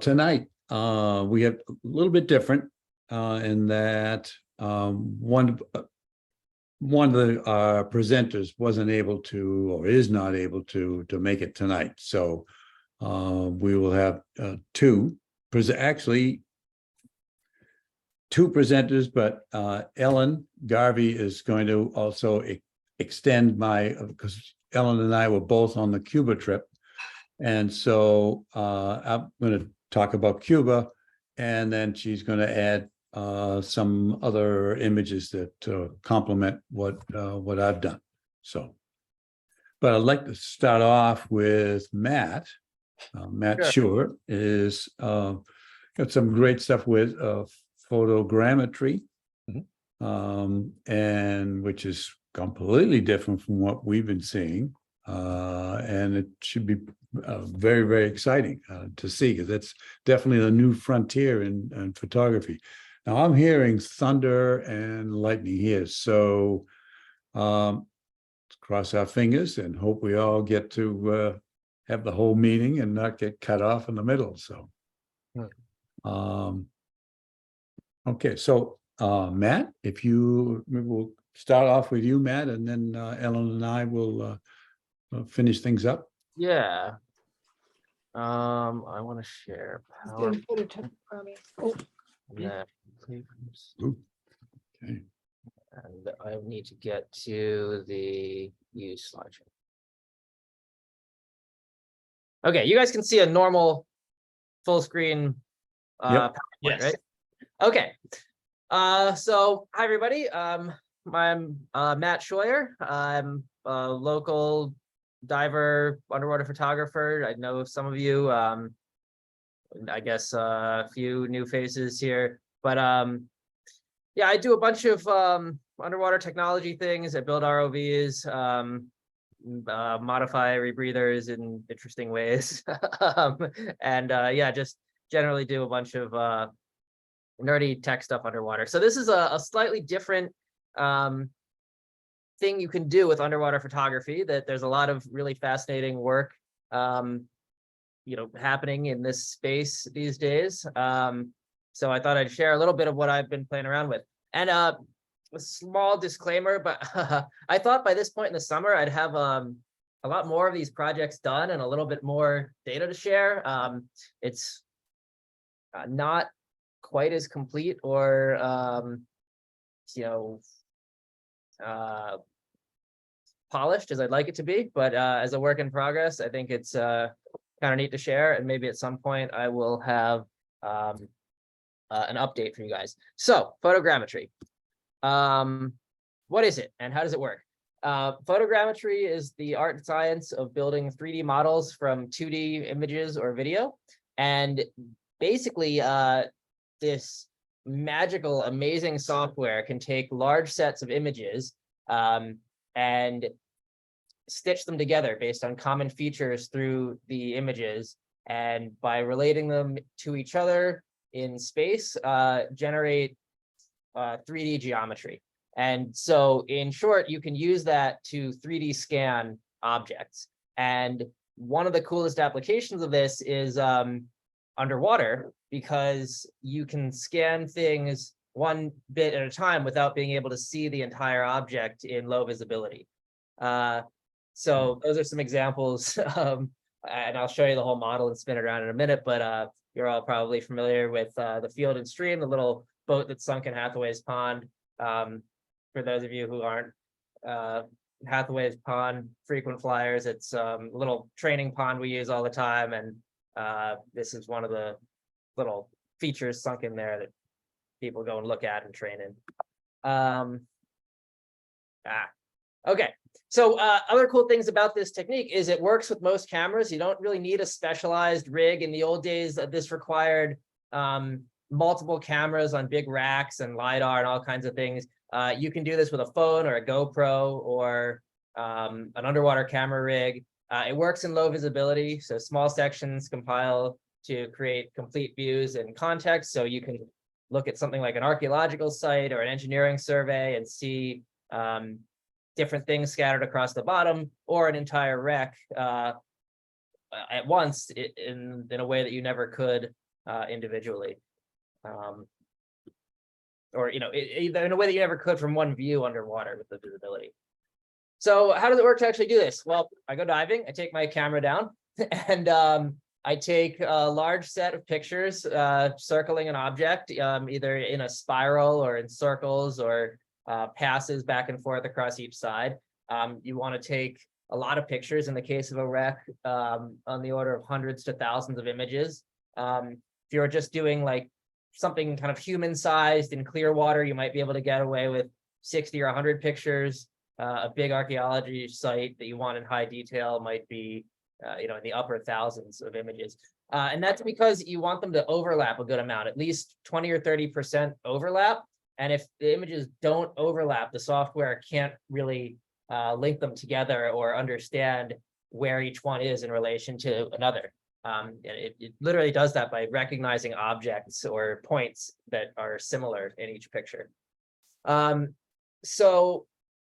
tonight we have a little bit different in that one of the presenters wasn't able to, or is not able to make it tonight. So we will have actually two presenters, but Ellen Garvey is going to also extend because Ellen and I were both on the Cuba trip. And so I'm going to talk about Cuba, and then she's going to add some other images that complement what I've done. So, but I'd like to start off with Matt. Matt Sure is got some great stuff with photogrammetry, and which is completely different from what we've been seeing. And it should be very, very exciting to see, because that's definitely a new frontier in photography. Now I'm hearing thunder and lightning here, so let's cross our fingers and hope we all get to have the whole meeting and not get cut off in the middle. So, okay, so Matt, if maybe we'll start off with you, Matt, and then Ellen and I will finish things up. Yeah. I want to share power. Yeah. Ooh, okay. And I need to get to the use slideshow. Okay, you guys can see a normal full screen PowerPoint, Yes. right? Okay. So hi everybody. I'm Matt Scheuer. I'm a local diver, underwater photographer. I know some of you. I guess a few new faces here, but yeah, I do a bunch of underwater technology things. I build ROVs, modify rebreathers in interesting ways, and yeah, just generally do a bunch of nerdy tech stuff underwater. So this is a slightly different thing you can do with underwater photography. That there's a lot of really fascinating work happening in this space these days. So I thought I'd share a little bit of what I've been playing around with. And a small disclaimer, but I thought by this point in the summer, I'd have a lot more of these projects done and a little bit more data to share. It's not quite as complete or, polished as I'd like it to be, but as a work in progress, I think it's kind of neat to share, and maybe at some point I will have an update for you guys. So photogrammetry, what is it and how does it work? Photogrammetry is the art and science of building 3D models from 2D images or video, and basically this magical, amazing software can take large sets of images and stitch them together based on common features through the images, and by relating them to each other in space, generate 3D geometry. And so in short, you can use that to 3D scan objects. And one of the coolest applications of this is underwater, because you can scan things one bit at a time without being able to see the entire object in low visibility. So those are some examples, and I'll show you the whole model and spin it around in a minute, but you're all probably familiar with the Field and Stream, the little boat that sunk in Hathaway's Pond. For those of you who aren't Hathaway's Pond frequent flyers, it's a little training pond we use all the time, and this is one of the little features sunk in there that people go and look at and train in. Okay, so other cool things about this technique is it works with most cameras. You don't really need a specialized rig. In the old days, this required multiple cameras on big racks and LiDAR and all kinds of things. You can do this with a phone or a GoPro or an underwater camera rig. It works in low visibility, so small sections compile to create complete views in context. So you can look at something like an archaeological site or an engineering survey and see different things scattered across the bottom, or an entire wreck at once in a way that you never could individually. Or, you know, in a way that you never could from one view underwater with the visibility. So how does it work to actually do this? Well, I go diving, I take my camera down, and I take a large set of pictures circling an object, either in a spiral or in circles or passes back and forth across each side. You want to take a lot of pictures in the case of a wreck, on the order of hundreds to thousands of images. If you're just doing like something kind of human-sized in clear water, you might be able to get away with 60 or 100 pictures. A big archaeology site that you want in high detail might be, you know, in the upper thousands of images. And that's because you want them to overlap a good amount, at least 20 or 30% overlap. And if the images don't overlap, the software can't really link them together or understand where each one is in relation to another. It literally does that by recognizing objects or points that are similar in each picture. So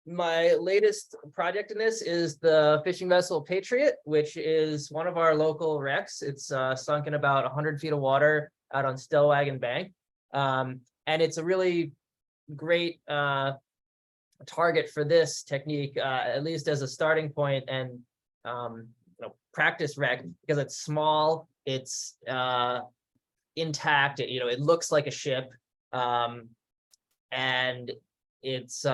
my latest project in this is the fishing vessel Patriot, which is one of our local wrecks. It's sunk in about 100 feet of water out on Stellwagen Bank. And it's a really great target for this technique, at least as a starting point and you know, practice wreck, because it's small, it's intact, you know, it looks like a ship, and it's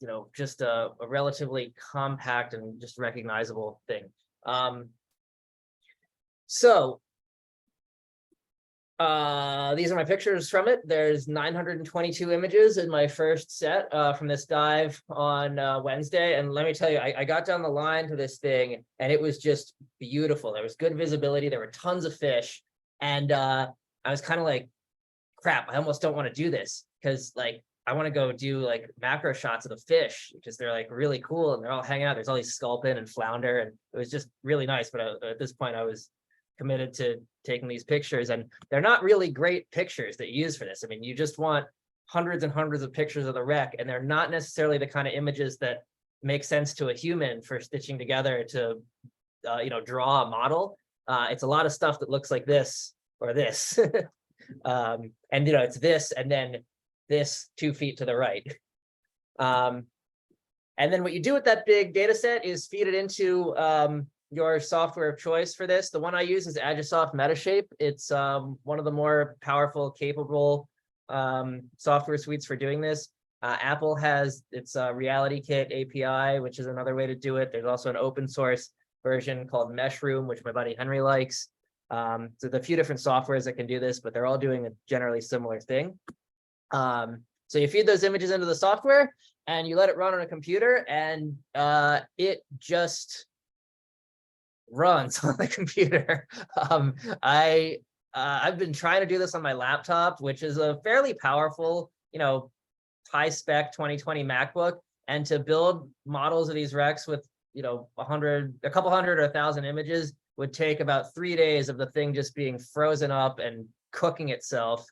you know, just a relatively compact and just recognizable thing. So these are my pictures from it. There's 922 images in my first set from this dive on Wednesday. And let me tell you, I got down the line to this thing and it was just beautiful. There was good visibility. There were tons of fish. And I was kind of like, crap, I almost don't want to do this because like, I want to go do like macro shots of the fish because they're like really cool and they're all hanging out. There's all these sculpin and flounder and it was just really nice. But at this point I was committed to taking these pictures and they're not really great pictures that you use for this. I mean, you just want hundreds and hundreds of pictures of the wreck and they're not necessarily the kind of images that make sense to a human for stitching together to, you know, draw a model. It's a lot of stuff that looks like this or this. And, you know, it's this and then this 2 feet to the right. And then what you do with that big data set is feed it into your software of choice for this. The one I use is Agisoft Metashape. It's one of the more powerful, capable software suites for doing this. Apple has its Reality Kit API, which is another way to do it. There's also an open source version called Meshroom, which my buddy Henry likes. So there's a few different softwares that can do this, but they're all doing a generally similar thing. So you feed those images into the software and you let it run on a computer and it just runs on the computer. I've been trying to do this on my laptop, which is a fairly powerful, you know, high spec 2020 MacBook, and to build models of these wrecks with, you know, a couple hundred or 1,000 images would take about 3 days of the thing just being frozen up and cooking itself,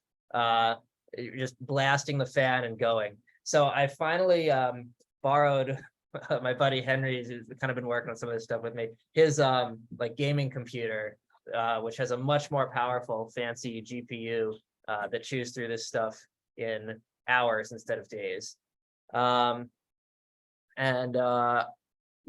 just blasting the fan and going. So I finally borrowed my buddy Henry's, who's kind of been working on some of this stuff with me, his like gaming computer, which has a much more powerful, fancy GPU that chews through this stuff in hours instead of days. And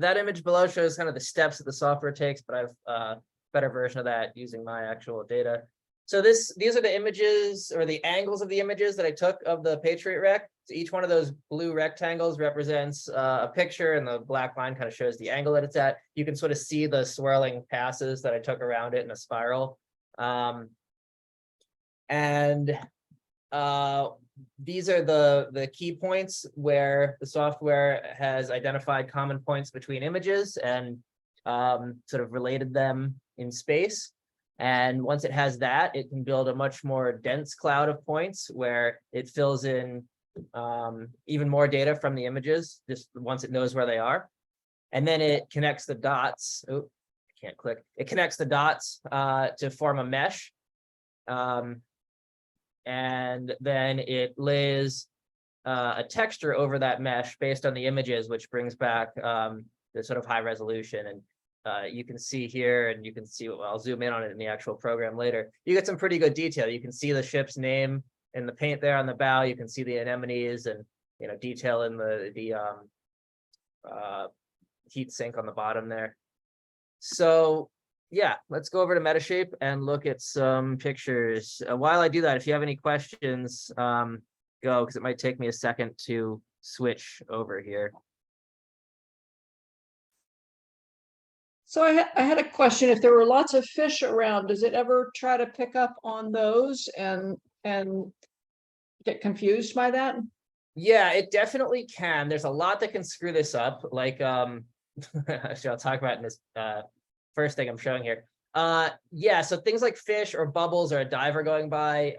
that image below shows kind of the steps that the software takes, but I've a better version of that using my actual data. So these are the images or the angles of the images that I took of the Patriot wreck. So each one of those blue rectangles represents a picture and the black line kind of shows the angle that it's at. You can sort of see the swirling passes that I took around it in a spiral. These are the key points where the software has identified common points between images and sort of related them in space. And once it has that, it can build a much more dense cloud of points where it fills in even more data from the images, just once it knows where they are. And then it connects the dots. Oh, I can't click. It connects the dots to form a mesh. And then it lays a texture over that mesh based on the images, which brings back the sort of high resolution. And you can see here, and you can see, well, I'll zoom in on it in the actual program later. You get some pretty good detail. You can see the ship's name in the paint there on the bow. You can see the anemones and, detail in the heat sink on the bottom there. So yeah, let's go over to Metashape and look at some pictures. While I do that, if you have any questions, go, because it might take me a second to switch over here. So I had a question. If there were lots of fish around, does it ever try to pick up on those and get confused by that? Yeah, it definitely can. There's a lot that can screw this up. Like, actually, I'll talk about in this first thing I'm showing here. Yeah, so things like fish or bubbles or a diver going by,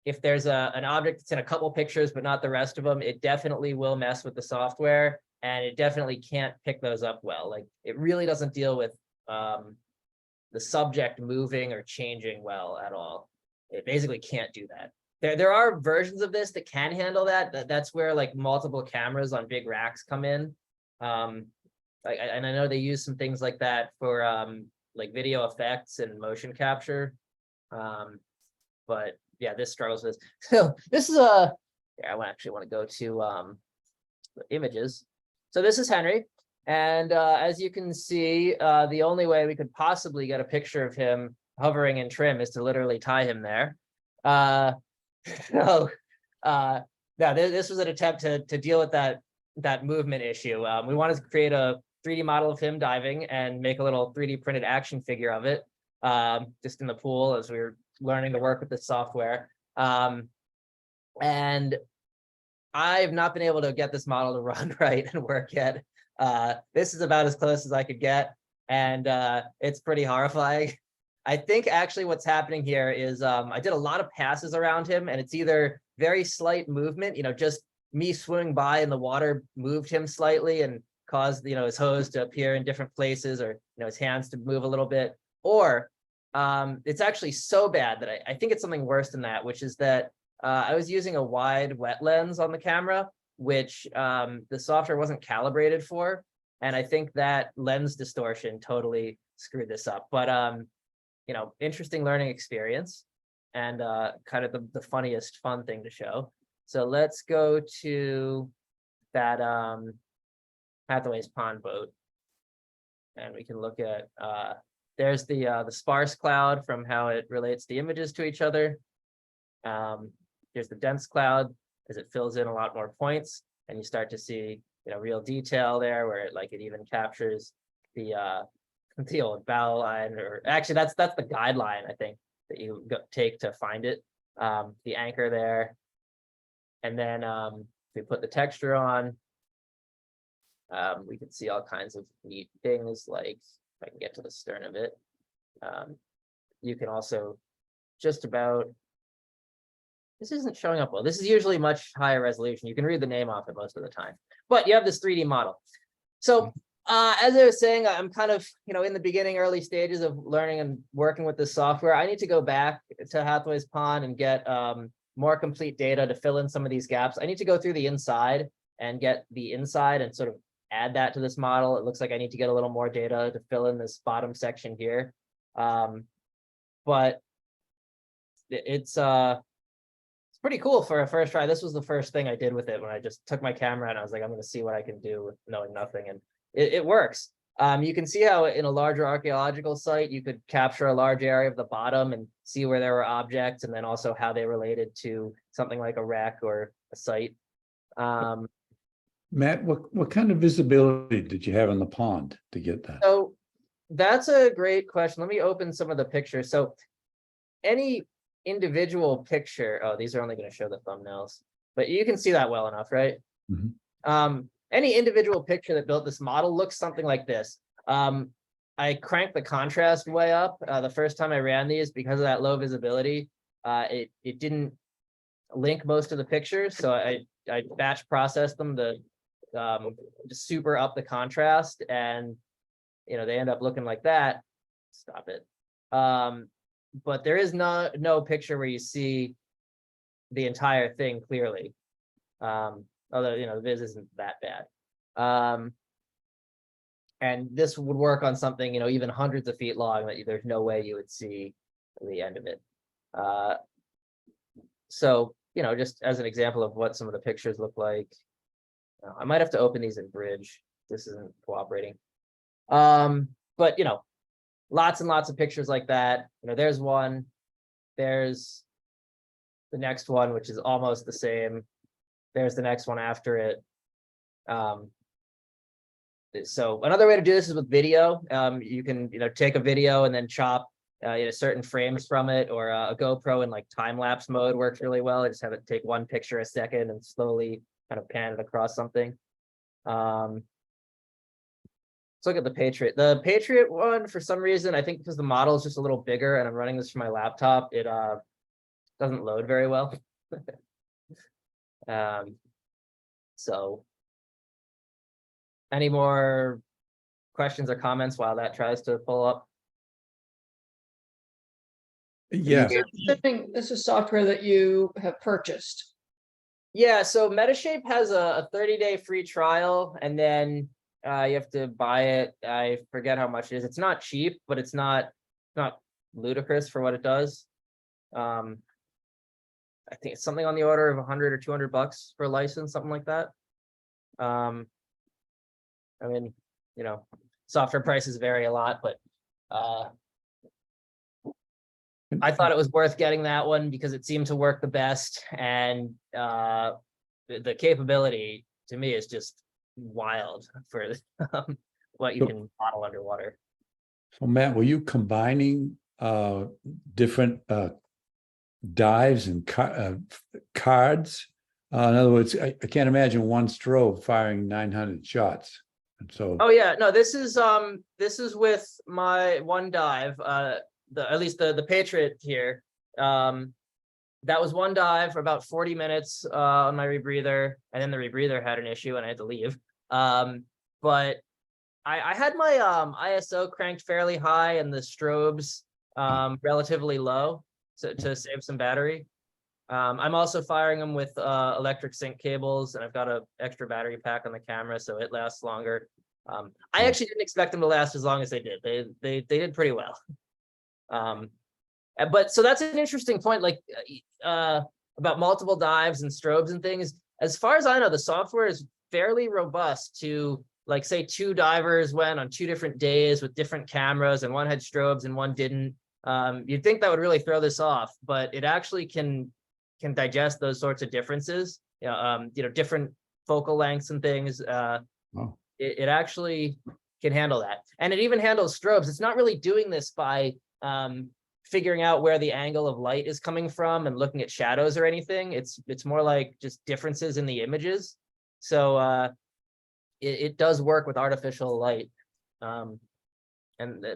if there's an object that's in a couple pictures but not the rest of them, it definitely will mess with the software, and it definitely can't pick those up well. Like, it really doesn't deal with the subject moving or changing well at all. It basically can't do that. There are versions of this that can handle that. That's where like multiple cameras on big racks come in. And I know they use some things like that for like video effects and motion capture. But yeah, this struggles with this. So this is I actually want to go to the images. So this is Henry. And as you can see, the only way we could possibly get a picture of him hovering in trim is to literally tie him there. So now this was an attempt to deal with that movement issue. We wanted to create a 3D model of him diving and make a little 3D printed action figure of it, just in the pool as we were learning to work with the software. And I've not been able to get this model to run right and work yet. This is about as close as I could get, and it's pretty horrifying. I think actually what's happening here is I did a lot of passes around him, and it's either very slight movement, just me swimming by and the water moved him slightly and caused, his hose to appear in different places, or, his hands to move a little bit, or it's actually so bad that I think it's something worse than that, which is that I was using a wide wet lens on the camera, which the software wasn't calibrated for. And I think that lens distortion totally screwed this up. But, interesting learning experience, and kind of the funniest fun thing to show. So let's go to that Hathaway's Pond boat. And we can look at, there's the sparse cloud from how it relates the images to each other. Here's the dense cloud as it fills in a lot more points, and you start to see, real detail there where it even captures the old bow line, or actually that's the guideline, I think, that you take to find it. The anchor there. And then we put the texture on. We can see all kinds of neat things, like if I can get to the stern of it. You can also just about, this isn't showing up well. This is usually much higher resolution. You can read the name off it most of the time, but you have this 3D model. So as I was saying, I'm kind of, in the beginning, early stages of learning and working with this software. I need to go back to Hathaway's Pond and get more complete data to fill in some of these gaps. I need to go through the inside and get the inside and sort of add that to this model. It looks like I need to get a little more data to fill in this bottom section here. But it's pretty cool for a first try. This was the first thing I did with it when I just took my camera and I was like, I'm going to see what I can do with knowing nothing. And it works. You can see how in a larger archaeological site, you could capture a large area of the bottom and see where there were objects, and then also how they related to something like a wreck or a site. Matt, what kind of visibility did you have in the pond to get that? So that's a great question. Let me open some of the pictures. So any individual picture, oh, these are only going to show the thumbnails, but you can see that well enough, right? Mm-hmm. Any individual picture that built this model looks something like this. I cranked the contrast way up the first time I ran these because of that low visibility. It didn't link most of the pictures, so I batch processed them to just super up the contrast, and they end up looking like that. Stop it. But there is no picture where you see the entire thing clearly. Although the viz isn't that bad. And this would work on something, even hundreds of feet long that there's no way you would see the end of it. So, just as an example of what some of the pictures look like, I might have to open these in Bridge. This isn't cooperating. But lots and lots of pictures like that. There's one, there's the next one, which is almost the same. There's the next one after it. So another way to do this is with video. You can, take a video and then chop certain frames from it, or a GoPro in like time-lapse mode works really well. I just have it take one picture a second and slowly kind of pan it across something. Let's look at the Patriot. The Patriot one, for some reason, I think because the model is just a little bigger and I'm running this from my laptop, it doesn't load very well. So any more questions or comments while that tries to pull up? Yeah, This is software that you have purchased. Yeah, so Metashape has a 30-day free trial, and then you have to buy it. I forget how much it is. It's not cheap, but it's not ludicrous for what it does. I think it's something on the order of 100 or 200 bucks for a license, something like that. I mean, software prices vary a lot, but I thought it was worth getting that one because it seemed to work the best, and the capability to me is just wild for what you can model underwater. so Matt, were you combining different dives and cards? In other words, I can't imagine one strobe firing 900 shots. And so, Oh yeah, no, this is with my one dive, at least the Patriot here. That was one dive for about 40 minutes on my rebreather, and then the rebreather had an issue and I had to leave. But I had my ISO cranked fairly high and the strobes relatively low to save some battery. I'm also firing them with electric sync cables, and I've got an extra battery pack on the camera, so it lasts longer. I actually didn't expect them to last as long as they did. They did pretty well. But so that's an interesting point, like about multiple dives and strobes and things. As far as I know, the software is fairly robust to, like, say 2 divers went on 2 different days with different cameras, and one had strobes and one didn't. You'd think that would really throw this off, but it actually can digest those sorts of differences. Different focal lengths and things. oh, It actually can handle that, and it even handles strobes. It's not really doing this by figuring out where the angle of light is coming from and looking at shadows or anything. It's more like just differences in the images. So it does work with artificial light, and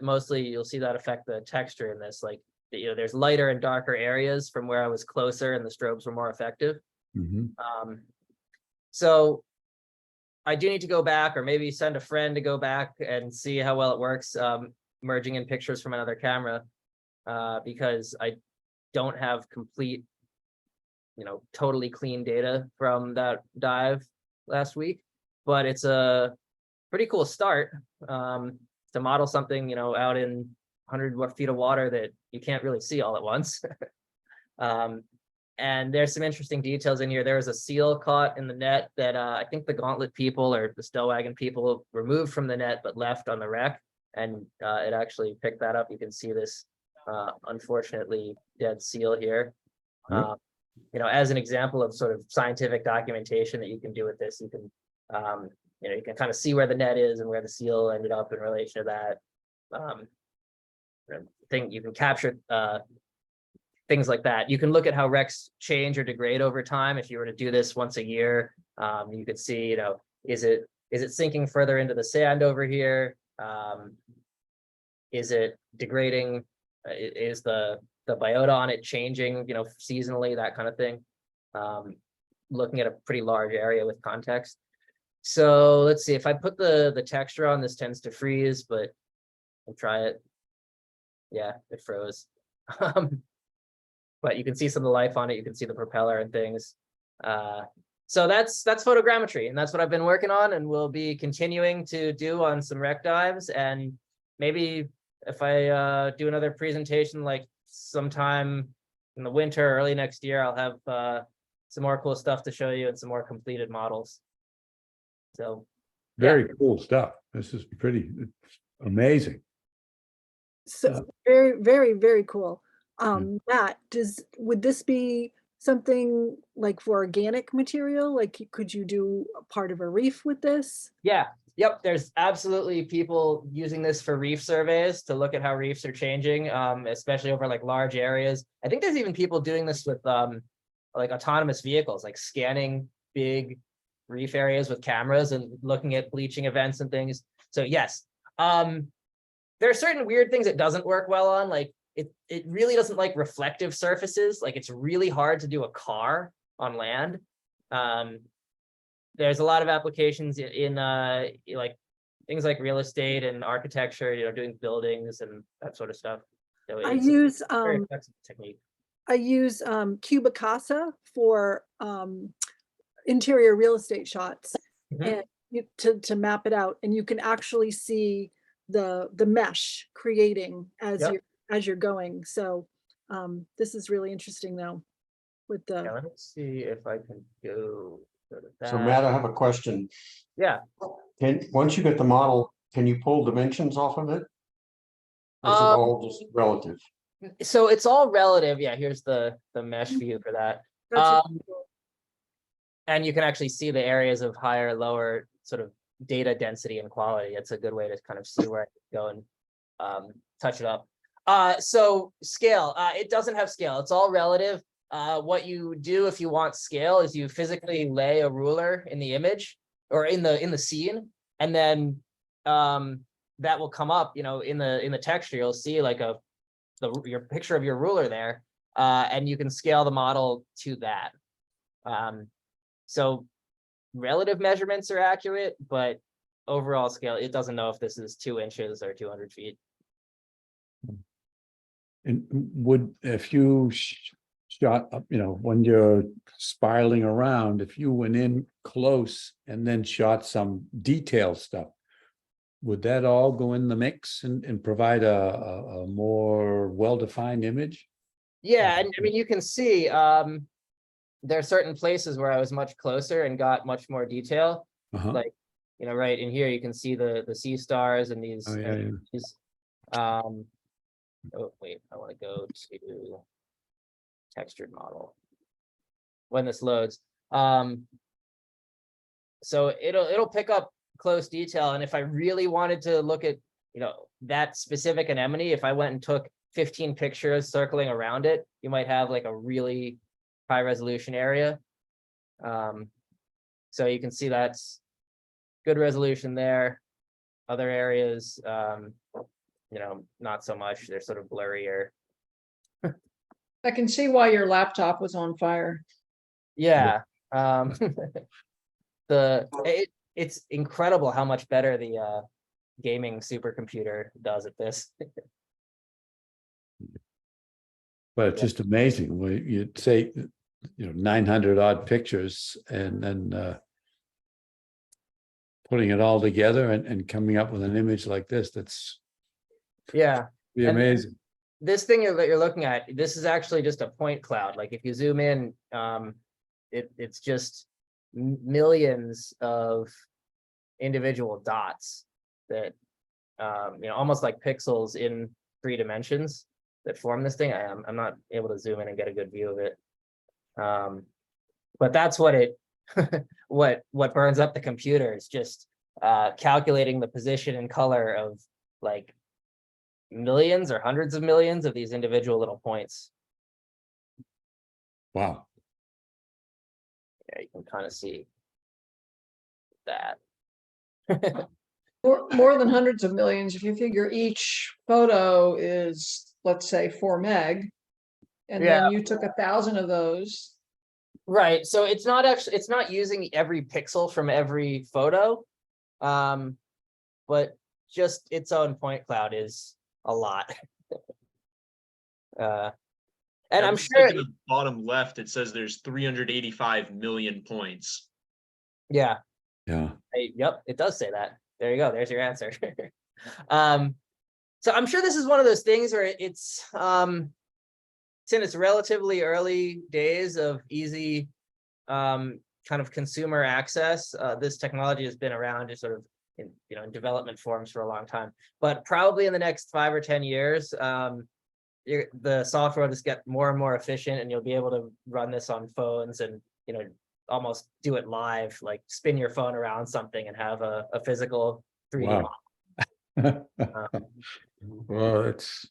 mostly you'll see that affect the texture in this. Like, there's lighter and darker areas from where I was closer, and the strobes were more effective. So I do need to go back, or maybe send a friend to go back and see how well it works, merging in pictures from another camera, because I don't have complete, totally clean data from that dive last week. But it's a pretty cool start to model something, out in 100 feet of water that you can't really see all at once. And there's some interesting details in here. There was a seal caught in the net that I think the Gauntlet people or the Stellwagen people removed from the net but left on the wreck, and it actually picked that up. You can see this unfortunately dead seal here. As an example of sort of scientific documentation that you can do with this, you can you can kind of see where the net is and where the seal ended up in relation to that. You can capture things like that. You can look at how wrecks change or degrade over time. If you were to do this once a year, you could see, is it sinking further into the sand over here? Is it degrading? Is the biota on it changing, seasonally, that kind of thing? Looking at a pretty large area with context. So let's see, if I put the texture on, this tends to freeze, but I'll try it. Yeah, it froze. But you can see some of the life on it. You can see the propeller and things. So that's photogrammetry, and that's what I've been working on, and will be continuing to do on some rec dives. And maybe if I do another presentation like sometime in the winter, early next year, I'll have some more cool stuff to show you and some more completed models. So Very cool stuff. This is pretty amazing. So very, very, very cool. Matt, would this be something like for organic material? Like, could you do a part of a reef with this? yeah, yep. There's absolutely people using this for reef surveys to look at how reefs are changing, especially over like large areas. I think there's even people doing this with like autonomous vehicles, like scanning big reef areas with cameras and looking at bleaching events and things. So yes, there are certain weird things it doesn't work well on. Like it really doesn't like reflective surfaces. Like it's really hard to do a car on land. There's a lot of applications in like things like real estate and architecture, doing buildings and that sort of stuff. So I it's use a very flexible technique. Cuba Casa for interior real estate shots, Mhm. and to map it out, and you can actually see the mesh creating as you're going. So this is really interesting though with the Yeah, let's see if I can go to that. So Matt, I have a question. Yeah. Once you get the model, can you pull dimensions off of it? Or is it all just relative? So it's all relative. Yeah, here's the mesh view for that. that's And you can actually see the areas of higher, lower sort of data density and quality. It's a good way to kind of see where I can go and touch it up. So scale, it doesn't have scale. It's all relative. What you do if you want scale is you physically lay a ruler in the image or in the scene, and then that will come up, in the texture. You'll see like your picture of your ruler there, and you can scale the model to that. So relative measurements are accurate, but overall scale, it doesn't know if this is 2 inches or 200 feet. And would, if you shot up, when you're spiraling around, if you went in close and then shot some detailed stuff, would that all go in the mix and provide a more well-defined image? Yeah, and I mean, you can see there are certain places where I was much closer and got much more detail. Uh-huh. Like, right in here, you can see the sea stars and these. Oh, yeah, yeah. These, oh wait, I want to go to textured model when this loads. So it'll pick up close detail, and if I really wanted to look at that specific anemone, if I went and took 15 pictures circling around it, you might have like a really high resolution area. So you can see that's good resolution there. Other areas, not so much. They're sort of blurrier. I can see why your laptop was on fire. Yeah. It's incredible how much better the gaming supercomputer does at this. But it's just amazing when you'd say, 900 odd pictures and then putting it all together and coming up with an image like this, that's Yeah. And amazing. this thing that you're looking at, this is actually just a point cloud. Like if you zoom in, it's just millions of individual dots that, almost like pixels in 3 dimensions that form this thing. I'm not able to zoom in and get a good view of it. But that's what what burns up the computer is just calculating the position and color of like millions or hundreds of millions of these individual little points. Wow. Yeah, you can kind of see that. More than hundreds of millions. If you figure each photo is, let's say, 4 meg, and then you took 1,000 of those. Right. So it's not using every pixel from every photo. But just its own point cloud is a lot. And I'm just like sure, in the bottom left, it says there's 385 million points. yeah, Yeah. yep, it does say that. There you go. There's your answer. So I'm sure this is one of those things where it's in its relatively early days of easy kind of consumer access. This technology has been around just sort of in development forms for a long time, but probably in the next 5 or 10 years, the software will just get more and more efficient, and you'll be able to run this on phones and almost do it live, like spin your phone around something and have a physical 3D Wow. model. Well, it's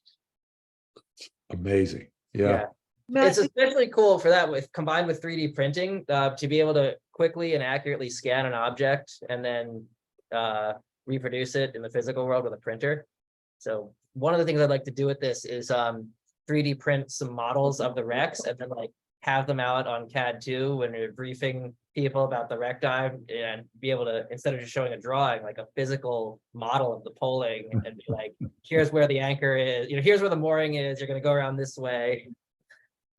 amazing. Yeah. Matt, It's especially cool for that, with combined with 3D printing, to be able to quickly and accurately scan an object and then reproduce it in the physical world with a printer. So one of the things I'd like to do with this is 3D print some models of the wrecks and then like have them out on CAD 2 when you're briefing people about the wreck dive, and be able to, instead of just showing a drawing, like a physical model of the poling, and be like, here's where the anchor is, here's where the mooring is, you're going to go around this way.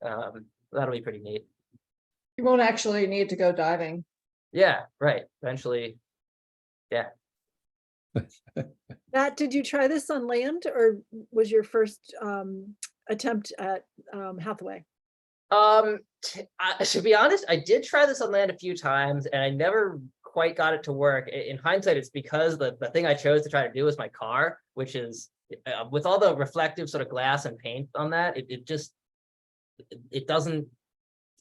That'll be pretty neat. You won't actually need to go diving. Yeah, right. Eventually. Yeah. Matt, did you try this on land, or was your first attempt at Hathaway? To be honest, I did try this on land a few times and I never quite got it to work. In hindsight, it's because the thing I chose to try to do was my car, which is with all the reflective sort of glass and paint on that, it doesn't,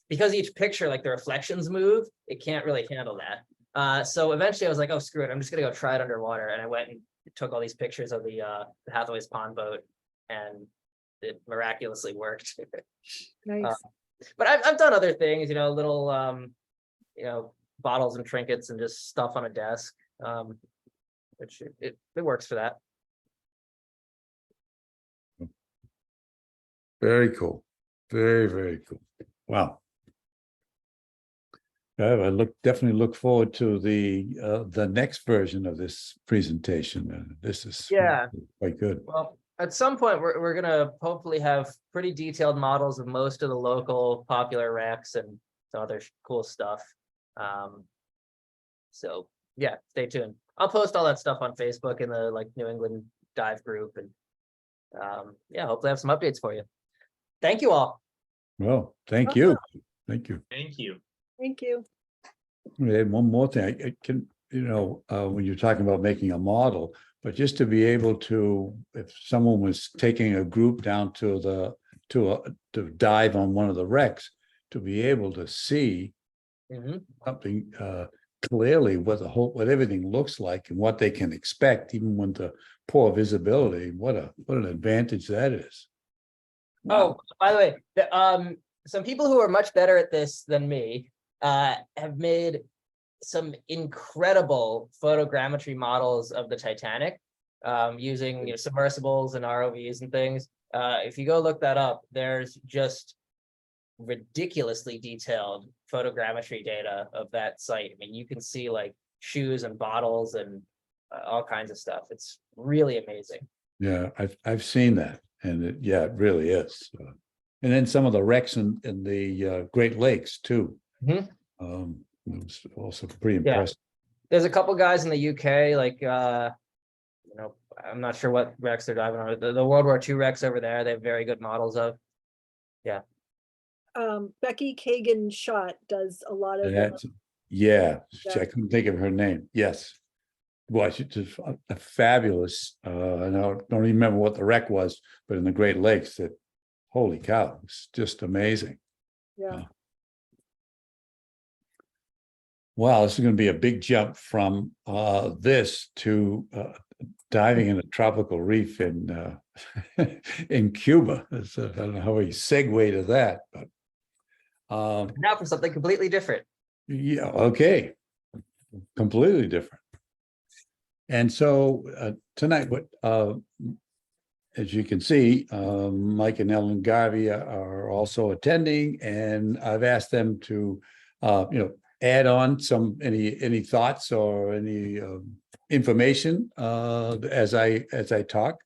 because each picture, like the reflections move, it can't really handle that. So eventually I was like, oh, screw it, I'm just gonna go try it underwater. And I went and took all these pictures of the Hathaway's pond boat, and it miraculously worked. Nice. But I've done other things, little bottles and trinkets and just stuff on a desk, which it works for that. Very cool. Very, very cool. Wow. I definitely look forward to the next version of this presentation. This is quite good. Well, at some point we're gonna hopefully have pretty detailed models of most of the local popular wrecks and some other cool stuff. So yeah, stay tuned. I'll post all that stuff on Facebook in the New England dive group, and yeah, hopefully I have some updates for you. Thank you all. Well, thank you. Thank you. Thank you. Thank you. And one more thing, I can, when you're talking about making a model, but just to be able to, if someone was taking a group down to dive on one of the wrecks, to be able to see something clearly what everything looks like and what they can expect, even with the poor visibility. What an advantage that is. Oh, by the way, some people who are much better at this than me have made some incredible photogrammetry models of the Titanic using submersibles and ROVs and things. If you go look that up, there's just ridiculously detailed photogrammetry data of that site. I mean, you can see like shoes and bottles and all kinds of stuff. It's really amazing. Yeah, I've seen that, and it really is. And then some of the wrecks in the Great Lakes too. It was also pretty impressive. There's a couple guys in the UK, like I'm not sure what wrecks they're diving on. The World War II wrecks over there, they have very good models of. Yeah. Becky Kagan Schott does a lot of I couldn't think of her name. Yes. Well, she's just a fabulous, and I don't even remember what the wreck was, but in the Great Lakes, that, holy cow, it's just amazing. Yeah. Wow, this is going to be a big jump from this to diving in a tropical reef in in Cuba. I don't know how we segue to that, but Now for something completely different. yeah, okay, completely different. And so tonight, what as you can see, Mike and Ellen Garvey are also attending, and I've asked them to add on any thoughts or any information as I talk.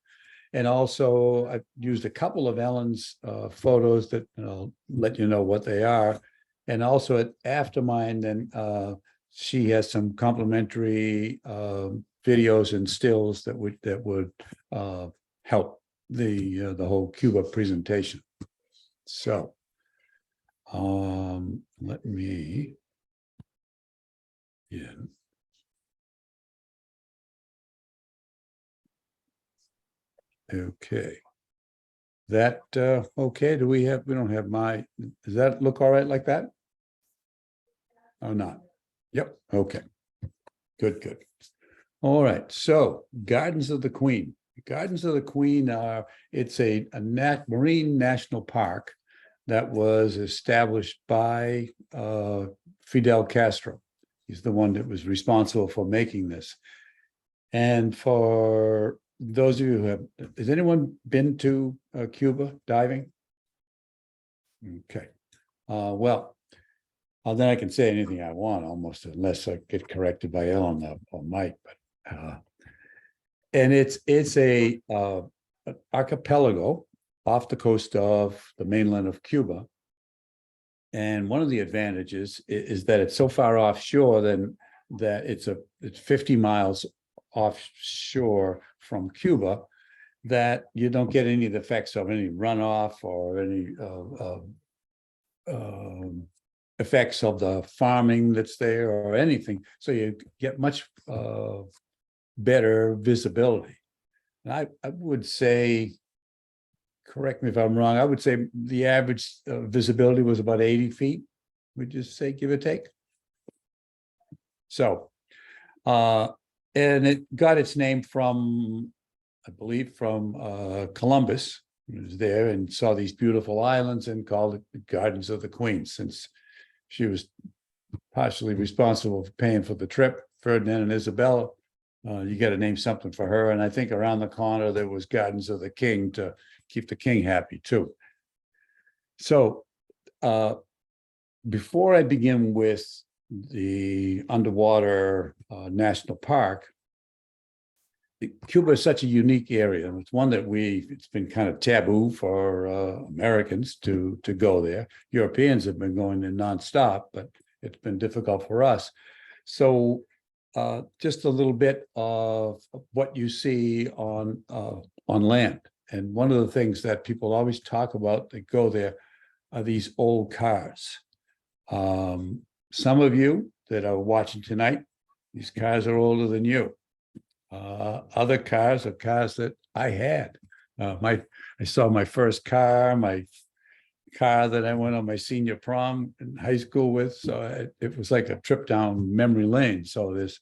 And also I've used a couple of Ellen's photos that I'll let you know what they are. And also after mine, then she has some complimentary videos and stills that would help the whole Cuba presentation. So let me okay. That okay, we don't have my, does that look all right like that? Or not? Yep, okay. Good. All right, so Gardens of the Queen. Gardens of the Queen are, it's a marine national park that was established by Fidel Castro. He's the one that was responsible for making this. And for those of you who have, has anyone been to Cuba diving? Okay. Well, then I can say anything I want almost, unless I get corrected by Ellen or Mike. But and it's a an archipelago off the coast of the mainland of Cuba. And one of the advantages is that it's so far offshore that it's 50 miles offshore from Cuba, that you don't get any of the effects of any runoff or any effects of the farming that's there or anything. So you get much better visibility. And I would say, correct me if I'm wrong, I would say the average visibility was about 80 feet. Would you say, give or take? So, and it got its name from, I believe, from Columbus. He was there and saw these beautiful islands and called it the Gardens of the Queen, since she was partially responsible for paying for the trip. Ferdinand and Isabella, you got to name something for her. And I think around the corner there was Gardens of the King to keep the king happy too. So before I begin with the underwater national park, Cuba is such a unique area, and it's one that it's been kind of taboo for Americans to go there. Europeans have been going there nonstop, but it's been difficult for us. So just a little bit of what you see on land. And one of the things that people always talk about that go there are these old cars. Some of you that are watching tonight, these cars are older than you. Other cars are cars that I had. I saw my first car, my car that I went on my senior prom in high school with. So it was like a trip down memory lane. So there's,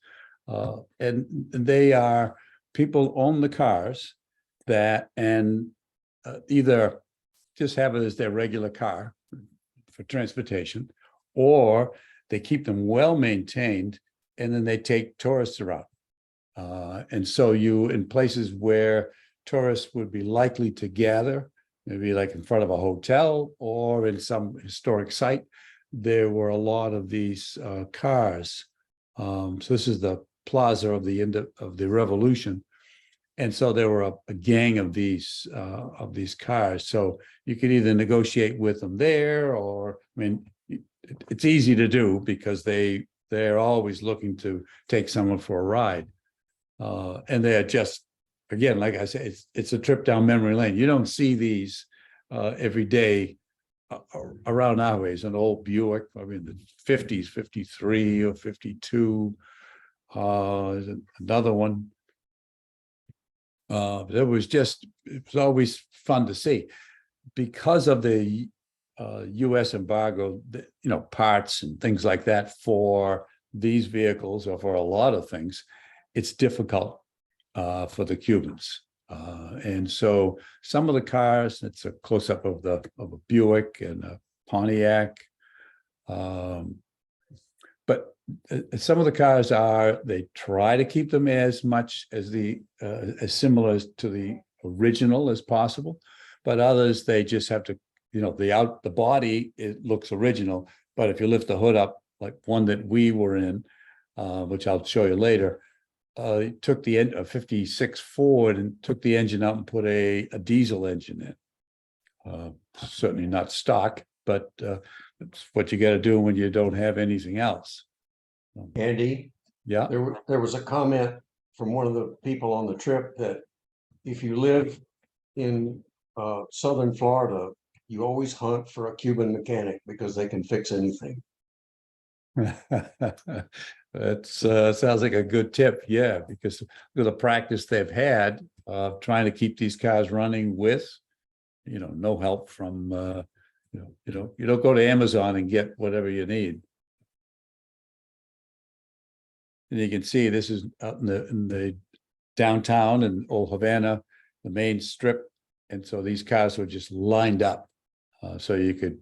and they are, people own the cars that, and either just have it as their regular car for transportation, or they keep them well maintained, and then they take tourists around. And so in places where tourists would be likely to gather, maybe like in front of a hotel or in some historic site, there were a lot of these cars. So this is the plaza of the Revolution. And so there were a gang of these cars. So you could either negotiate with them there, or, I mean, it's easy to do because they're always looking to take someone for a ride. And they're just, again, like I said, it's a trip down memory lane. You don't see these every day around our ways. An old Buick, I mean, the 50s, 53 or 52. There's another one. It was always fun to see because of the U.S. embargo, parts and things like that for these vehicles or for a lot of things. It's difficult for the Cubans. And so some of the cars, it's a close-up of a Buick and a Pontiac. But some of the cars they try to keep them as much as as similar to the original as possible. But others, they just have to, the body, it looks original. But if you lift the hood up, like one that we were in, which I'll show you later, took the end of 56 Ford and took the engine out and put a diesel engine in. Certainly not stock, but it's what you got to do when you don't have anything else. Andy, Yeah. there was a comment from one of the people on the trip that if you live in southern Florida, you always hunt for a Cuban mechanic because they can fix anything. That's sounds like a good tip. Yeah, because of the practice they've had trying to keep these cars running with, no help from you don't go to Amazon and get whatever you need. And you can see this is out in the downtown in Old Havana, the main strip, and so these cars were just lined up, so you could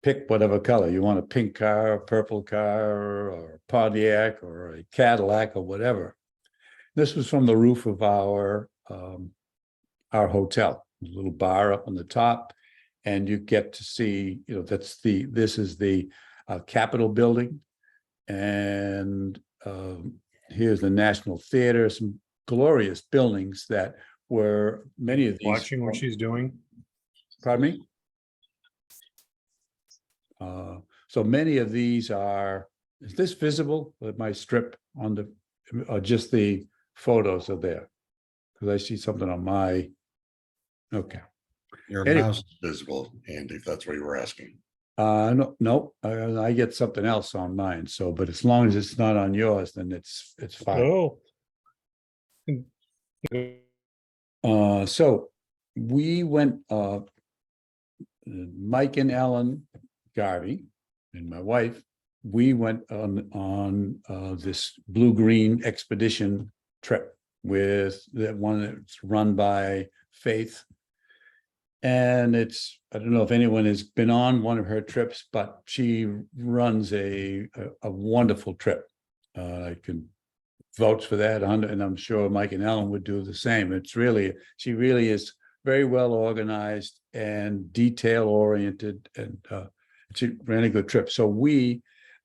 pick whatever color you want, a pink car, a purple car, or a Pontiac, or a Cadillac, or whatever. This was from the roof of our hotel, a little bar up on the top, and you get to see, this is the Capitol building, and here's the National Theater, some glorious buildings that were many of these. Watching what she's doing. Pardon me? So many of these are, is this visible with my strip on the, or just the photos are there? Because I see something on my, okay. Your Anyway. mouse is visible, Andy, if that's what you were asking. No, I get something else on mine, so, but as long as it's not on yours, then it's fine. So we went, Mike and Ellen Garvey and my wife, we went on this blue-green expedition trip with that one that's run by Faith. And I don't know if anyone has been on one of her trips, but she runs a wonderful trip. I can vouch for that, and I'm sure Mike and Ellen would do the same. She really is very well organized and detail oriented, and she ran a good trip. So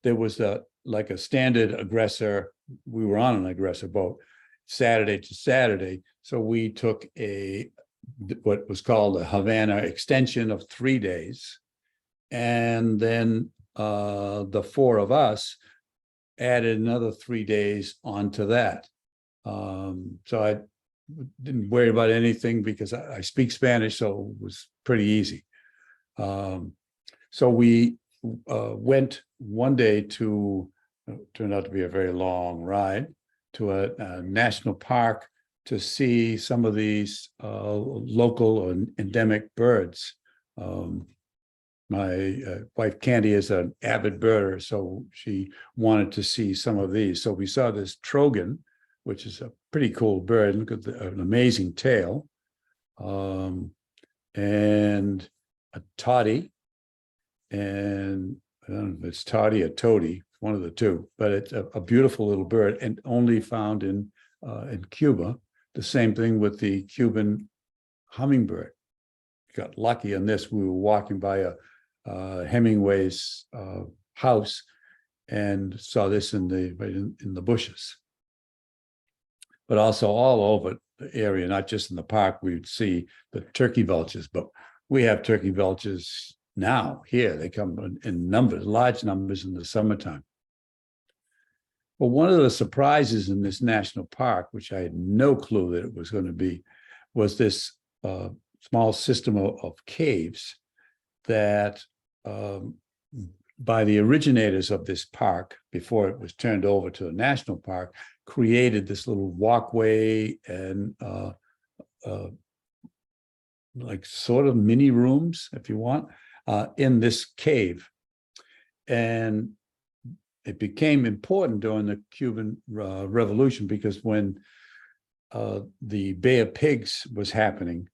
there was like a standard aggressor. We were on an aggressor boat Saturday to Saturday. So we took what was called a Havana extension of 3 days. And then the four of us added another 3 days onto that. So I didn't worry about anything because I speak Spanish, so it was pretty easy. So we went one day turned out to be a very long ride, to a national park to see some of these local or endemic birds. My wife Candy is an avid birder, so she wanted to see some of these. So we saw this trogon, which is a pretty cool bird. Look at an amazing tail, and a toddy, and I don't know if it's toddy or toady, one of the two, but it's a beautiful little bird and only found in Cuba. The same thing with the Cuban hummingbird. Got lucky on this. We were walking by a Hemingway's house and saw this in the bushes. But also all over the area, not just in the park, we would see the turkey vultures. But we have turkey vultures now here. They come in numbers, large numbers in the summertime. Well, one of the surprises in this national park, which I had no clue that it was going to be, was this small system of caves that by the originators of this park, before it was turned over to a national park, created this little walkway and like sort of mini rooms, if you want, in this cave. And it became important during the Cuban Revolution because when the Bay of Pigs was happening,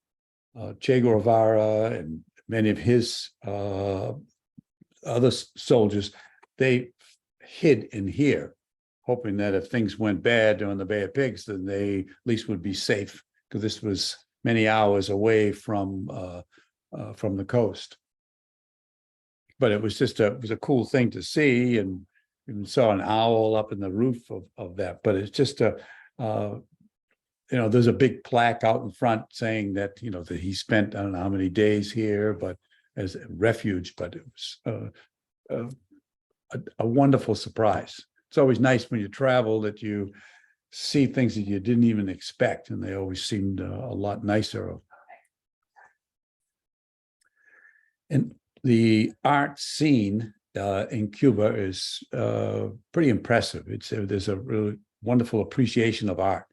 Che Guevara and many of his other soldiers, they hid in here, hoping that if things went bad during the Bay of Pigs, then they at least would be safe, because this was many hours away from the coast. But it was just it was a cool thing to see, and even saw an owl up in the roof of that, but it's just there's a big plaque out in front saying that, that he spent, I don't know how many days here, but as a refuge, but it was a wonderful surprise. It's always nice when you travel that you see things that you didn't even expect, and they always seemed a lot nicer. And the art scene in Cuba is pretty impressive. There's a really wonderful appreciation of art,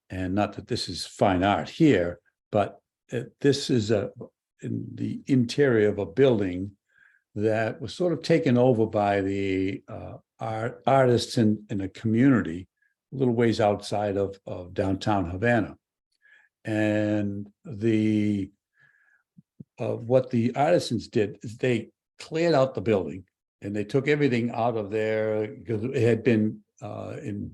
and not that this is fine art here, but this is in the interior of a building that was sort of taken over by the artists in a community a little ways outside of downtown Havana. And what the artisans did is they cleared out the building and they took everything out of there because it had been in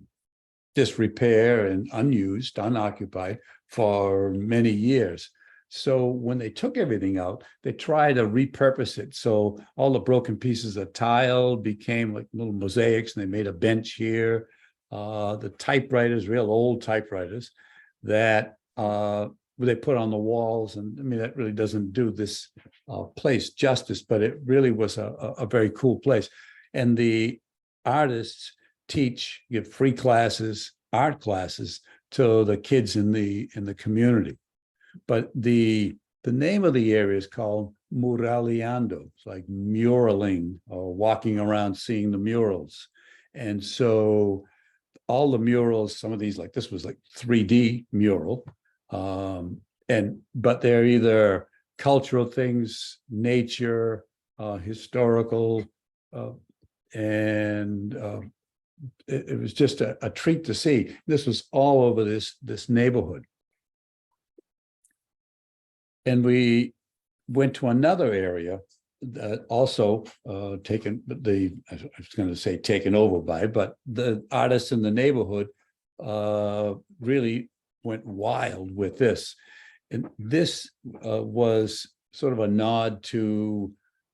disrepair and unused, unoccupied for many years. So when they took everything out, they tried to repurpose it. So all the broken pieces of tile became like little mosaics, and they made a bench here. The typewriters, real old typewriters that they put on the walls. And I mean, that really doesn't do this place justice, but it really was a very cool place. And the artists give free classes, art classes to the kids in the community. But the name of the area is called muraleando. It's like muraling or walking around seeing the murals. And so all the murals, some of these, like this was like 3D mural, but they're either cultural things, nature, historical, and it was just a treat to see. This was all over this neighborhood. And we went to another area that also I was going to say taken over by, but the artists in the neighborhood really went wild with this. And this was sort of a nod to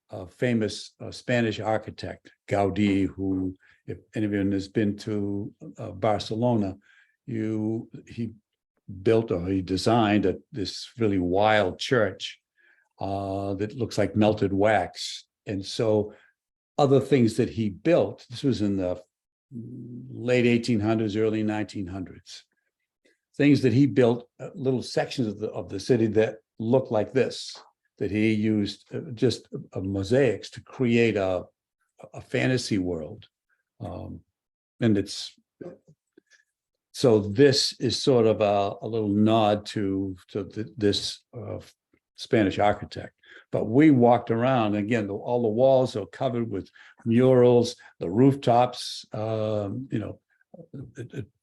a famous Spanish architect, Gaudí, who, if anyone has been to Barcelona, he built or he designed this really wild church that looks like melted wax. And so other things that he built, this was in the late 1800s, early 1900s, things that he built, little sections of the city that looked like this, that he used just mosaics to create a fantasy world. And so this is sort of a little nod to this Spanish architect. But we walked around, again, all the walls are covered with murals, the rooftops,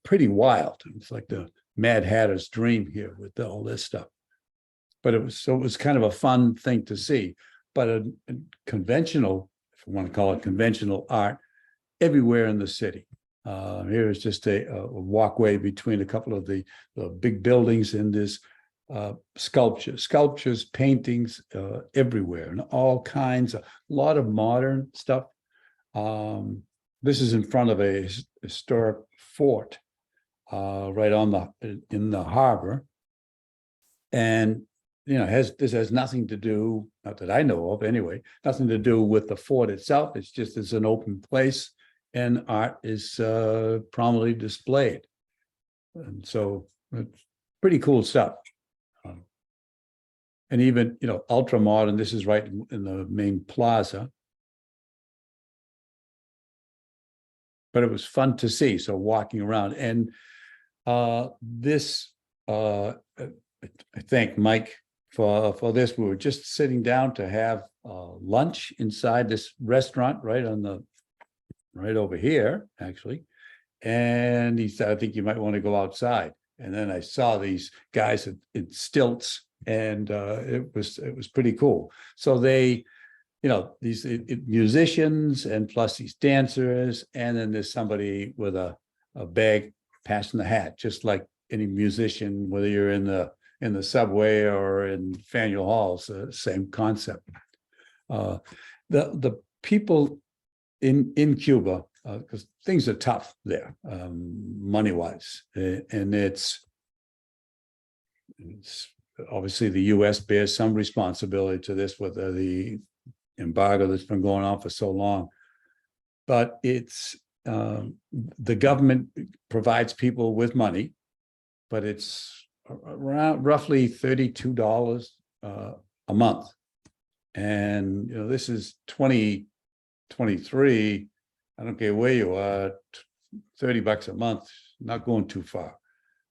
pretty wild. It's like the Mad Hatter's dream here with all this stuff. But it was kind of a fun thing to see. But a conventional, if you want to call it conventional art, everywhere in the city. Here is just a walkway between a couple of the big buildings, and this sculptures, paintings everywhere, and all kinds, a lot of modern stuff. This is in front of a historic fort right in the harbor. And this has nothing to do, not that I know of anyway, nothing to do with the fort itself. It's an open place, and art is prominently displayed. And so it's pretty cool stuff. And even, ultra modern, this is right in the main plaza. But it was fun to see, so walking around. And this, I thank Mike for this. We were just sitting down to have lunch inside this restaurant right over here, actually. And he said, I think you might want to go outside. And then I saw these guys in stilts, and it was pretty cool. So they, these musicians, and plus these dancers, and then there's somebody with a bag passing the hat, just like any musician, whether you're in the subway or in Faneuil Hall, it's the same concept. The people in Cuba because things are tough there, money wise, and it's obviously the U.S. bears some responsibility to this with the embargo that's been going on for so long. But it's the government provides people with money, but it's around roughly $32 a month. And this is 2023. I don't care where you are, $30 a month, not going too far.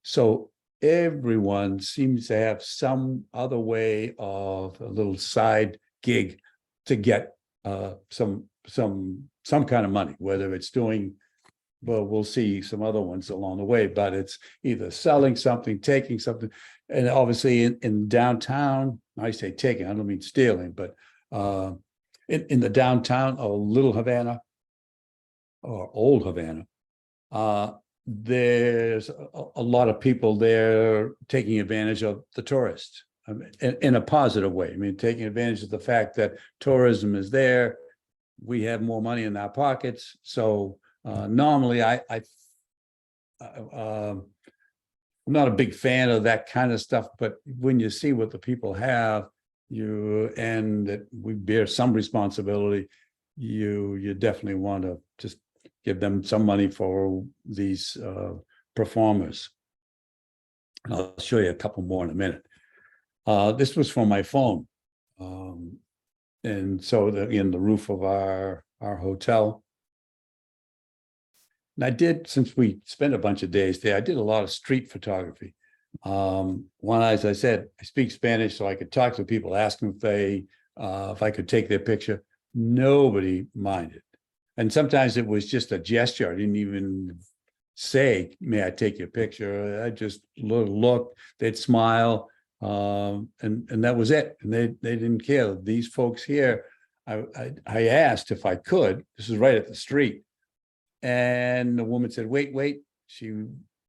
So everyone seems to have some other way of a little side gig to get some kind of money, whether it's doing, well, we'll see some other ones along the way, but it's either selling something, taking something. And obviously in downtown, I say taking, I don't mean stealing, but in the downtown of Little Havana or Old Havana, there's a lot of people there taking advantage of the tourists, in a positive way. I mean, taking advantage of the fact that tourism is there. We have more money in our pockets. So normally I'm not a big fan of that kind of stuff, but when you see what the people have, and that we bear some responsibility, you definitely want to just give them some money for these performers. And I'll show you a couple more in a minute. This was from my phone. And so in the roof of our hotel. And I did, since we spent a bunch of days there, I did a lot of street photography. One, as I said, I speak Spanish, so I could talk to people, ask them if I could take their picture. Nobody minded. And sometimes it was just a gesture. I didn't even say, may I take your picture? I just looked, they'd smile, and that was it. And they didn't care. These folks here, I asked if I could. This is right at the street. And the woman said, wait. She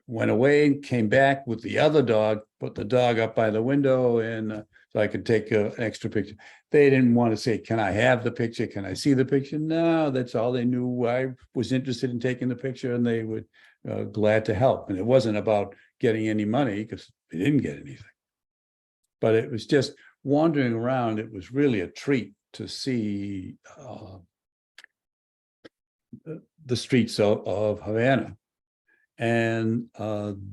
went away and came back with the other dog, put the dog up by the window, and so I could take an extra picture. They didn't want to say, can I have the picture? Can I see the picture? No, that's all they knew. I was interested in taking the picture, and they would glad to help. And it wasn't about getting any money, because they didn't get anything. But it was just wandering around. It was really a treat to see the streets of Havana. And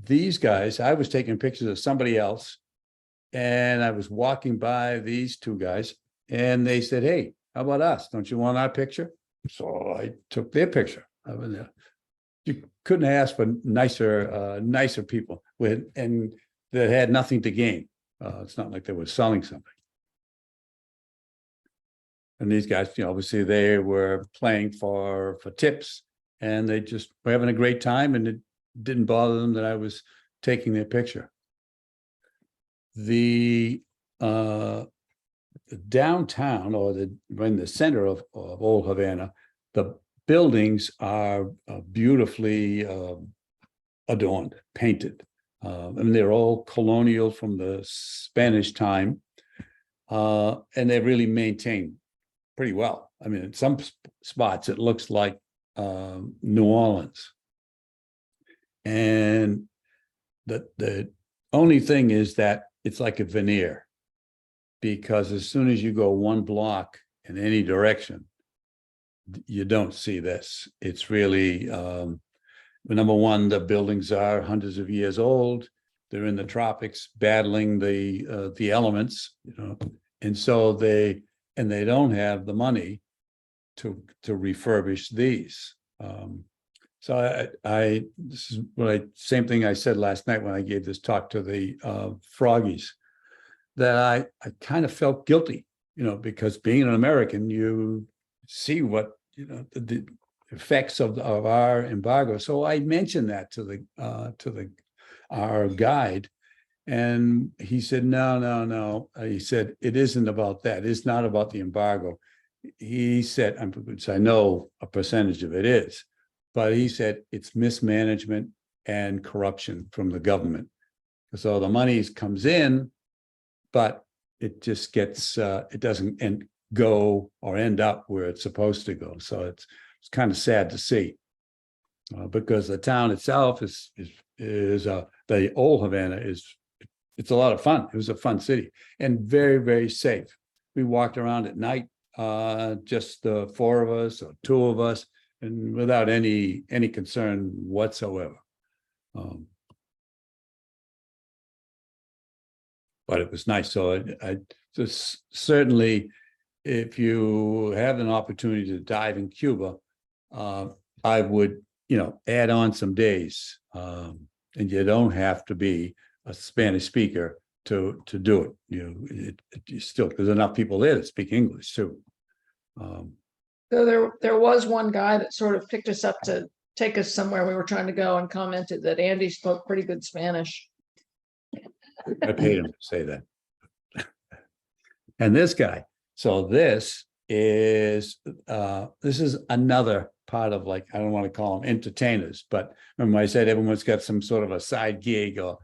these guys, I was taking pictures of somebody else, and I was walking by these two guys, and they said, hey, how about us? Don't you want our picture? So I took their picture. You couldn't ask for nicer people and that had nothing to gain. It's not like they were selling something. And these guys, obviously they were playing for tips, and they just were having a great time, and it didn't bother them that I was taking their picture. The downtown, or in the center of Old Havana, the buildings are beautifully adorned, painted. And they're all colonial from the Spanish time, and they're really maintained pretty well. I mean, in some spots, it looks like New Orleans. And the only thing is that it's like a veneer, because as soon as you go one block in any direction, you don't see this. It's really, number one, the buildings are hundreds of years old. They're in the tropics battling the elements, and so they don't have the money to refurbish these. So this is same thing I said last night when I gave this talk to the Froggies, that I kind of felt guilty, because being an American, you see what, the effects of our embargo. So I mentioned that to our guide, and he said, no. He said, it isn't about that. It's not about the embargo. He said, which I know a percentage of it is, but he said it's mismanagement and corruption from the government. So the money comes in, but it just gets, it doesn't go or end up where it's supposed to go. So it's kind of sad to see. Because the town itself is the old Havana it's a lot of fun. It was a fun city and very, very safe. We walked around at night, just the four of us or two of us, and without any concern whatsoever. But it was nice. So I just certainly, if you have an opportunity to dive in Cuba, I would, add on some days. And you don't have to be a Spanish speaker to do it. You still, there's enough people there that speak English too. So there was one guy that sort of picked us up to take us somewhere we were trying to go and commented that Andy spoke pretty good Spanish. I paid him to say that. And this guy, so this is another part of, like, I don't want to call them entertainers, but remember I said everyone's got some sort of a side gig, or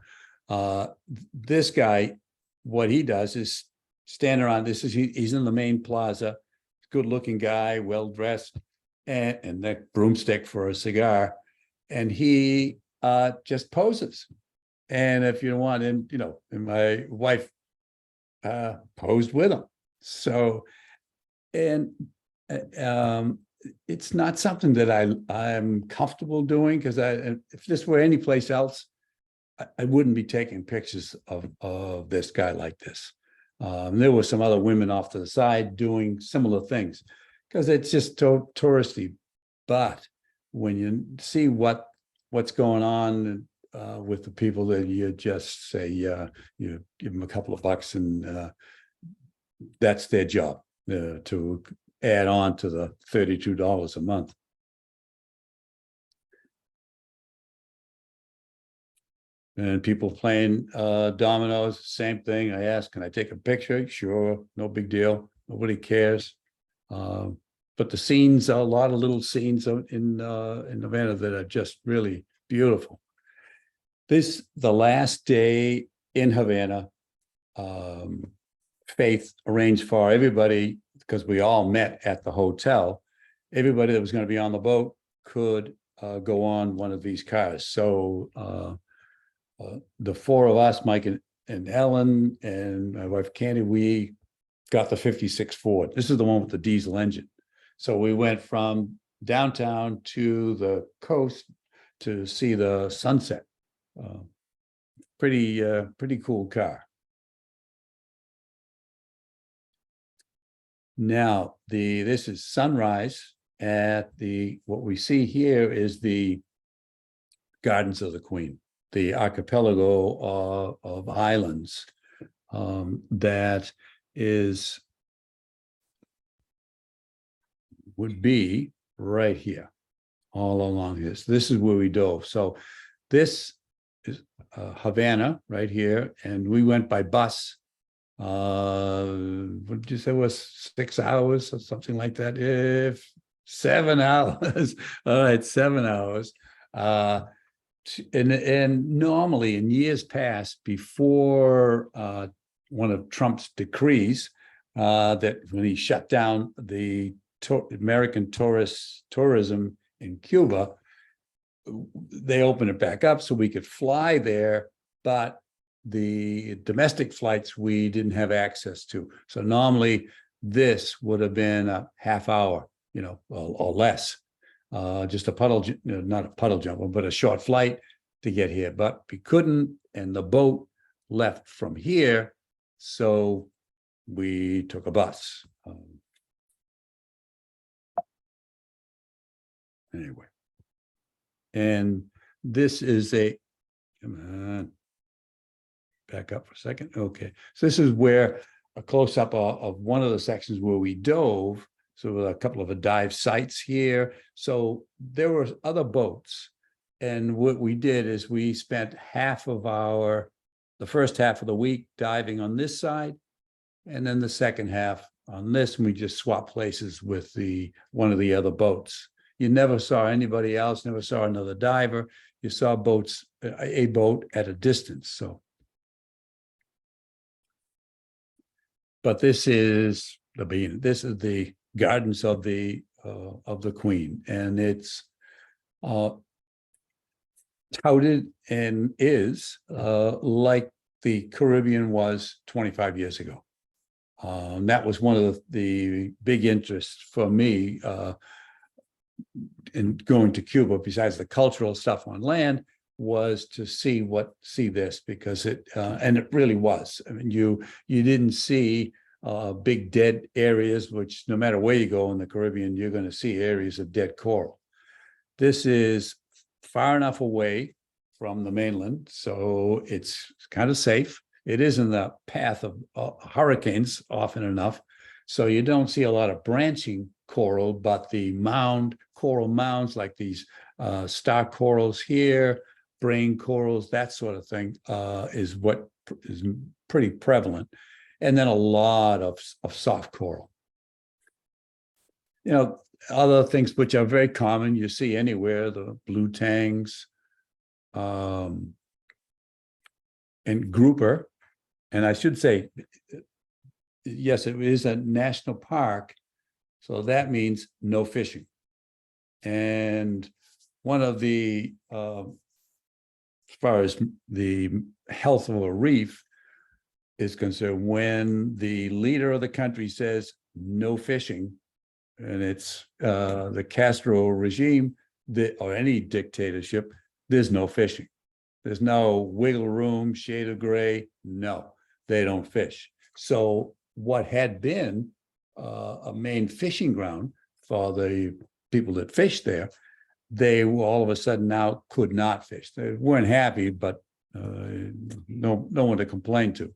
this guy, what he does is stand around. He's in the main plaza, good looking guy, well dressed, and that broomstick for a cigar, and he just poses. And if you want, and my wife posed with him. So, and it's not something that I'm comfortable doing, because if this were any place else, I wouldn't be taking pictures of this guy like this. There were some other women off to the side doing similar things, because it's just touristy. But when you see what's going on with the people, that you just say, you give them a couple of bucks, and that's their job, to add on to the $32 a month. And people playing dominoes, same thing. I asked, can I take a picture? Sure, no big deal. Nobody cares. But the scenes, a lot of little scenes in Havana that are just really beautiful. The last day in Havana, Faith arranged for everybody, because we all met at the hotel. Everybody that was going to be on the boat could go on one of these cars. So the four of us, Mike and Ellen and my wife Candy, we got the 56 Ford. This is the one with the diesel engine. So we went from downtown to the coast to see the sunset. Pretty cool car. Now, this is sunrise at what we see here is the Gardens of the Queen, the archipelago of islands that would be right here, all along this. This is where we dove. So this is Havana right here, and we went by bus. What did you say was 6 hours or something like that? If 7 hours, all right, 7 hours. And normally in years past, before one of Trump's decrees, that when he shut down the American tourism in Cuba, they opened it back up so we could fly there, but the domestic flights we didn't have access to. So normally this would have been a half hour, or less. Just not a puddle jumper, but a short flight to get here. But we couldn't, and the boat left from here, so we took a bus. Anyway, and this is come on, back up for a second. Okay, so this is where a close-up of one of the sections where we dove. So a couple of dive sites here. So there were other boats. And what we did is we spent the first half of the week diving on this side, and then the second half on this, and we just swapped places with one of the other boats. You never saw anybody else, never saw another diver. You saw a boat at a distance. So, but this is the Gardens of the of the Queen, and it's touted and is like the Caribbean was 25 years ago. That was one of the big interests for me in going to Cuba, besides the cultural stuff on land, was to see this, because it and it really was. I mean, you didn't see big dead areas, which no matter where you go in the Caribbean, you're going to see areas of dead coral. This is far enough away from the mainland, so it's kind of safe. It is in the path of hurricanes often enough, so you don't see a lot of branching coral, but the coral mounds like these star corals here, brain corals, that sort of thing, is what is pretty prevalent. And then a lot of soft coral. You know, other things which are very common, you see anywhere, the blue tangs, and grouper. And I should say, yes, it is a national park, so that means no fishing. And one of the, as far as the health of a reef is concerned, when the leader of the country says no fishing, and it's the Castro regime, or any dictatorship, there's no fishing. There's no wiggle room, shade of gray. No, they don't fish. So what had been a main fishing ground for the people that fished there, they all of a sudden now could not fish. They weren't happy, but no one to complain to.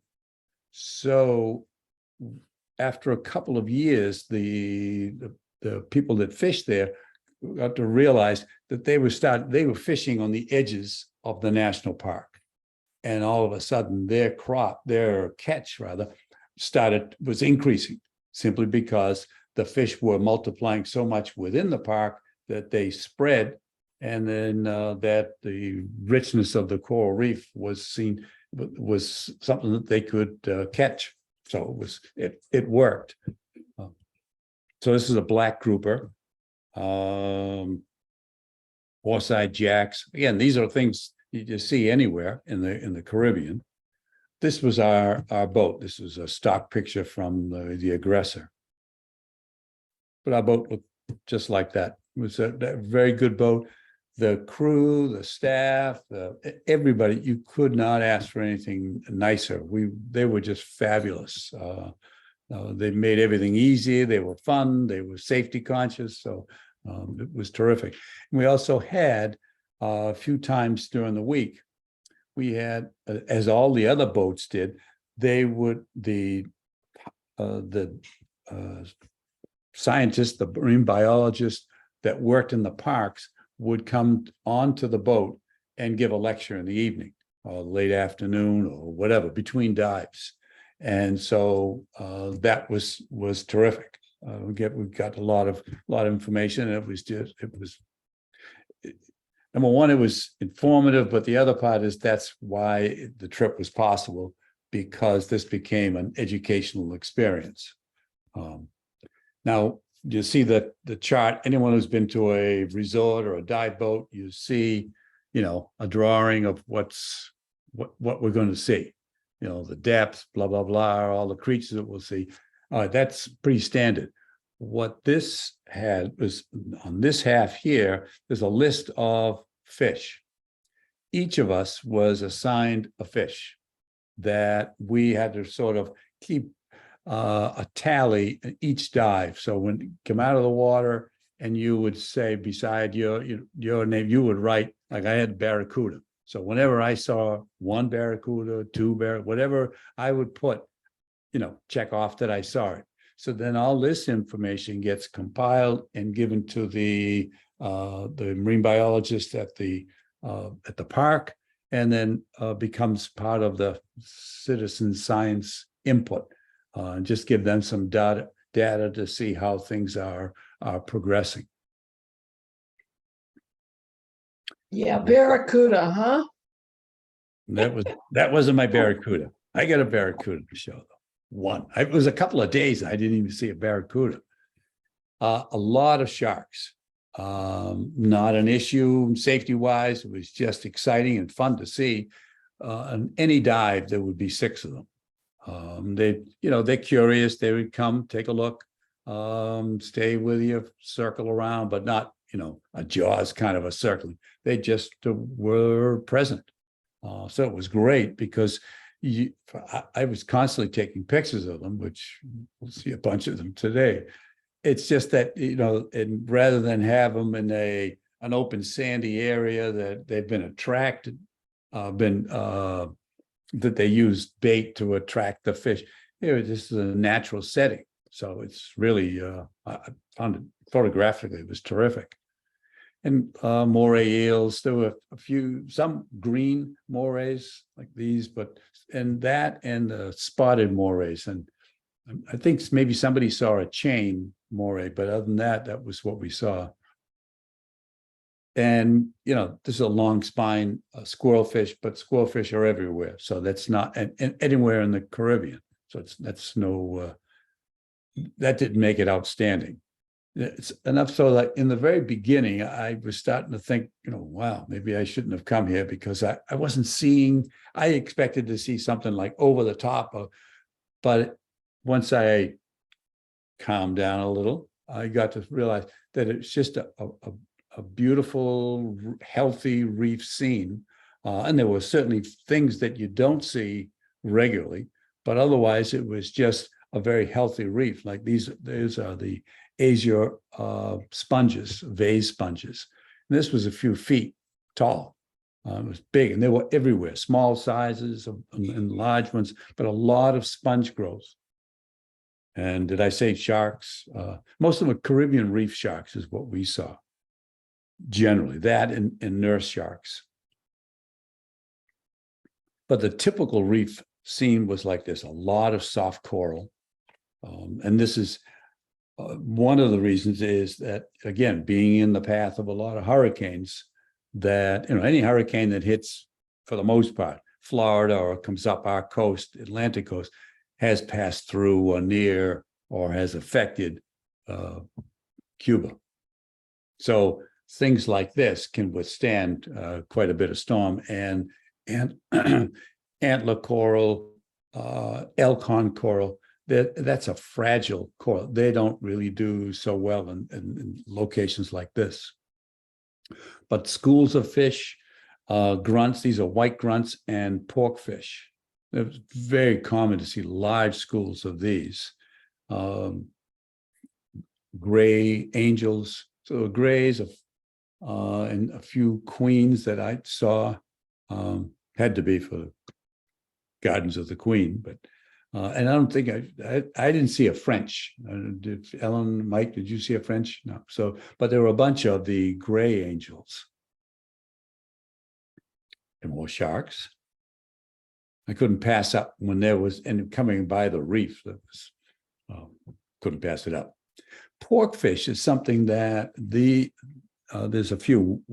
So after a couple of years, the people that fished there got to realize that they were fishing on the edges of the national park. And all of a sudden their catch was increasing, simply because the fish were multiplying so much within the park that they spread, and then that the richness of the coral reef was something that they could catch. So it worked. So this is a black grouper, horse-eyed jacks. Again, these are things you just see anywhere in the Caribbean. This was our boat. This was a stock picture from the aggressor. But our boat looked just like that. It was a very good boat. The crew, the staff, everybody, you could not ask for anything nicer. They were just fabulous. They made everything easy. They were fun. They were safety conscious. So it was terrific. And we also had a few times during the week, we had, as all the other boats did, the scientists, the marine biologists that worked in the parks would come onto the boat and give a lecture in the evening or late afternoon or whatever, between dives. And so that was terrific. We got a lot of information. And it was number one, it was informative, but the other part is that's why the trip was possible, because this became an educational experience. Now, you see the chart. Anyone who's been to a resort or a dive boat, you see, a drawing of what we're going to see. The depth, blah, blah, blah, all the creatures that we'll see. That's pretty standard. What this had was, on this half here, there's a list of fish. Each of us was assigned a fish that we had to sort of keep a tally each dive. So when you come out of the water and you would say beside your name, you would write, like I had barracuda. So whenever I saw one barracuda, two whatever I would put, check off that I saw it. So then all this information gets compiled and given to the marine biologist at the park, and then becomes part of the citizen science input. And just give them some data to see how things are progressing. Yeah, barracuda, huh? That wasn't my barracuda. I got a barracuda to show though. One. It was a couple of days I didn't even see a barracuda. A lot of sharks. Not an issue safety-wise. It was just exciting and fun to see. On any dive, there would be 6 of them. They're curious. They would come, take a look, stay with you, circle around, but not, a Jaws kind of a circling. They just were present. So it was great because I was constantly taking pictures of them, which we'll see a bunch of them today. It's just that, and rather than have them in an open sandy area that they've been attracted, that they use bait to attract the fish. This is a natural setting. So it's really, I found it photographically, it was terrific. And moray eels, there were some green morays like these, and the spotted morays. And I think maybe somebody saw a chain moray, but other than that, that was what we saw. And, this is a long spine squirrelfish, but squirrelfish are everywhere. So that's not and anywhere in the Caribbean. So that didn't make it outstanding. It's enough so that in the very beginning, I was starting to think, wow, maybe I shouldn't have come here because I wasn't seeing, I expected to see something like over the top of, but once I calmed down a little, I got to realize that it's just a beautiful, healthy reef scene. And there were certainly things that you don't see regularly, but otherwise it was just a very healthy reef. Like these are the azure sponges, vase sponges. And this was a few feet tall. It was big, and they were everywhere, small sizes and large ones, but a lot of sponge growth. And did I say sharks? Most of them are Caribbean reef sharks is what we saw. Generally, that and nurse sharks. But the typical reef scene was like this, a lot of soft coral. And this is one of the reasons is that, again, being in the path of a lot of hurricanes, that, any hurricane that hits, for the most part, Florida or comes up our coast, Atlantic coast, has passed through or near or has affected Cuba. So things like this can withstand quite a bit of storm, and antler coral, elcon coral, that's a fragile coral. They don't really do so well in locations like this. But schools of fish, grunts, these are white grunts and porkfish. It's very common to see large schools of these. Gray angels, so grays and a few queens that I saw, had to be for Gardens of the Queen, but and I don't think I didn't see a French. Did Ellen, Mike, did you see a French? No. So, but there were a bunch of the gray angels. And more sharks. I couldn't pass up when there was, and coming by the reef, that was, couldn't pass it up. Porkfish is something that there's a few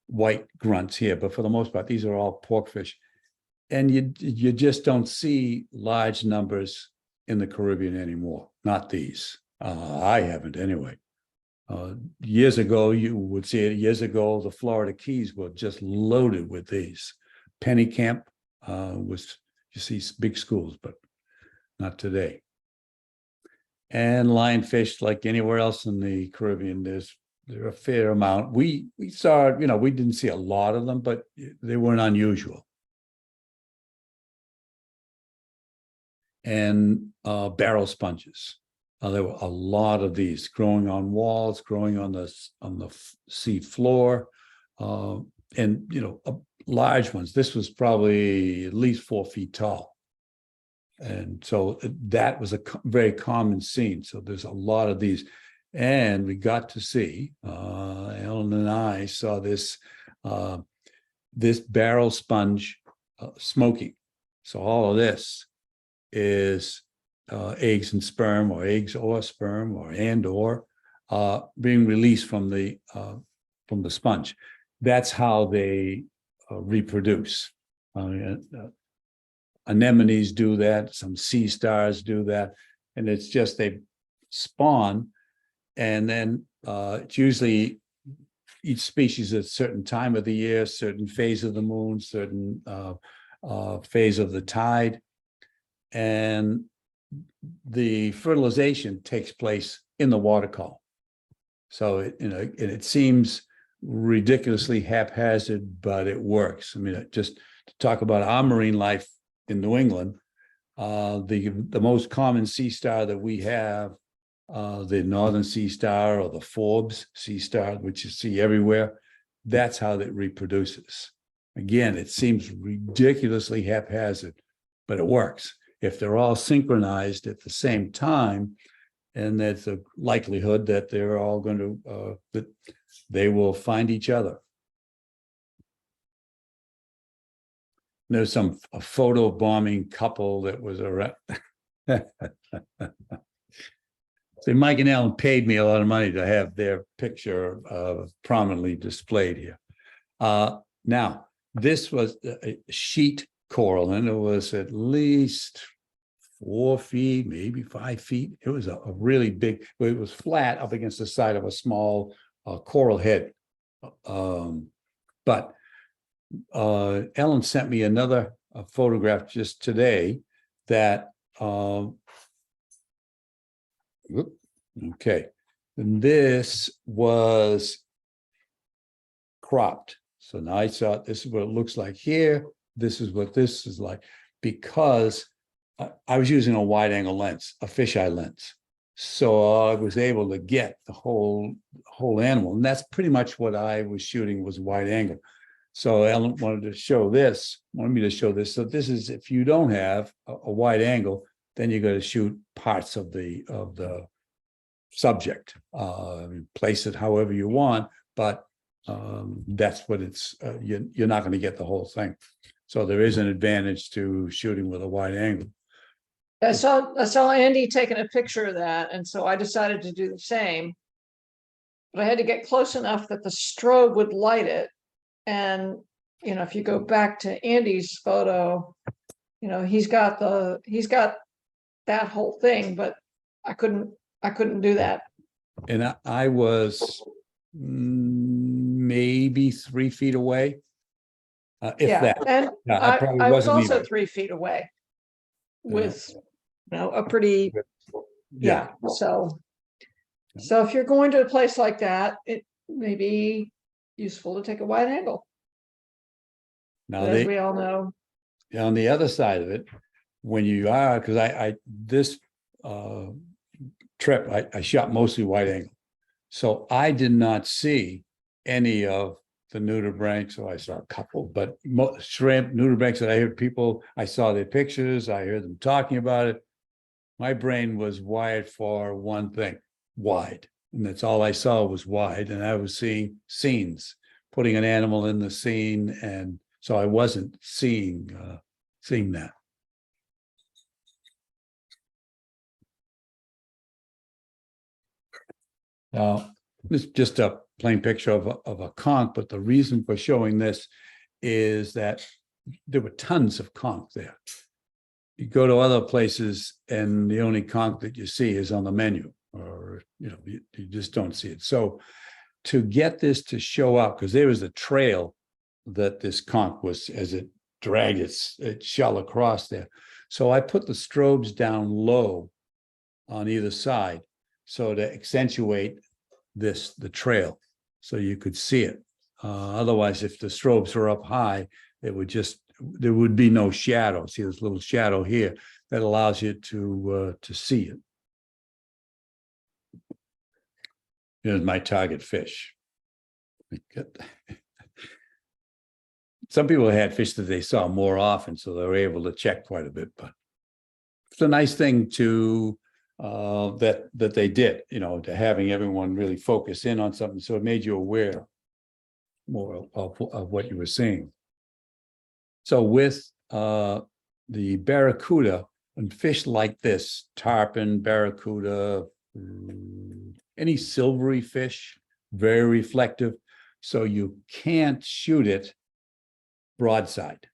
white grunts here, but for the most part, these are all porkfish. And you just don't see large numbers in the Caribbean anymore. Not these. I haven't anyway. Years ago, you would see it. Years ago, the Florida Keys were just loaded with these. Penny Camp was, you see big schools, but not today. And lionfish, like anywhere else in the Caribbean, there are a fair amount. We saw, we didn't see a lot of them, but they weren't unusual. And barrel sponges. There were a lot of these growing on walls, growing on the sea floor, and large ones. This was probably at least 4 feet tall, and so that was a very common scene. So there's a lot of these, and we got to see. Ellen and I saw this barrel sponge smoking. So all of this is eggs and sperm, or eggs or sperm, or being released from the sponge. That's how they reproduce. Anemones do that. Some sea stars do that, and it's just they spawn. And then it's usually each species at a certain time of the year, certain phase of the moon, certain phase of the tide. And the fertilization takes place in the water column. So it seems ridiculously haphazard, but it works. I mean, just to talk about our marine life in New England, the most common sea star that we have, the Northern Sea Star or the Forbes Sea Star, which you see everywhere, that's how it reproduces. Again, it seems ridiculously haphazard, but it works. If they're all synchronized at the same time, and there's a likelihood that they're all going to, that they will find each other. There's a photo bombing couple that was around. So Mike and Ellen paid me a lot of money to have their picture prominently displayed here. Now, this was a sheet coral, and it was at least 4 feet, maybe 5 feet. It was a really big, it was flat up against the side of a small coral head. But Ellen sent me another photograph just today that, okay, and this was cropped. So now I saw this is what it looks like here. This is what this is like, because I was using a wide angle lens, a fisheye lens. So I was able to get the whole animal. And that's pretty much what I was shooting, was wide angle. So Ellen wanted me to show this. So this is, if you don't have a wide angle, then you got to shoot parts of the subject, place it however you want, but that's what it's, you're not going to get the whole thing. So there is an advantage to shooting with a wide angle. I saw Andy taking a picture of that, and so I decided to do the same. But I had to get close enough that the strobe would light it. And, if you go back to Andy's photo, he's got that whole thing, but I couldn't do that. And I was maybe 3 feet away. If Yeah, that. and Yeah, I probably I was wasn't also either. 3 feet away with, a pretty, yeah. So if you're going to a place like that, it may be useful to take a wide angle. Now But as we all know, on the other side of it, when you are, because this trip, I shot mostly wide angle. So I did not see any of the nudibranchs. So I saw a couple, but shrimp, nudibranchs that I heard people, I saw their pictures, I heard them talking about it. My brain was wired for one thing, wide. And that's all I saw was wide. And I was seeing scenes, putting an animal in the scene. And so I wasn't seeing that. Now, this is just a plain picture of a conch, but the reason for showing this is that there were tons of conch there. You go to other places and the only conch that you see is on the menu, or you just don't see it. So to get this to show up, because there was a trail that this conch was, as it dragged its shell across there. So I put the strobes down low on either side, so to accentuate the trail, so you could see it. Otherwise, if the strobes were up high, there would be no shadow. See this little shadow here that allows you to see it. Here's my target fish. Some people had fish that they saw more often, so they were able to check quite a bit. But it's a nice thing to that they did, to having everyone really focus in on something. So it made you aware more of what you were seeing. So with the barracuda and fish like this, tarpon, barracuda, any silvery fish, very reflective. So you can't shoot it broadside.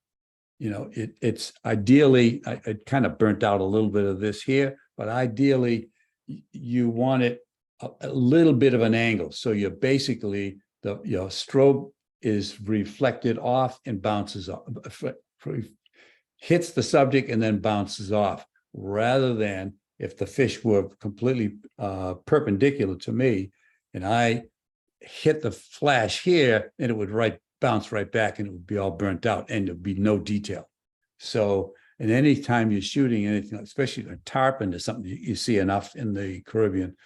It's ideally, I kind of burnt out a little bit of this here, but ideally you want it a little bit of an angle. So you're basically, your strobe is reflected off and bounces off, hits the subject and then bounces off, rather than if the fish were completely perpendicular to me and I hit the flash here, and it would bounce right back and it would be all burnt out and there'd be no detail. So, and anytime you're shooting anything, especially a tarpon or something, you see enough in the Caribbean,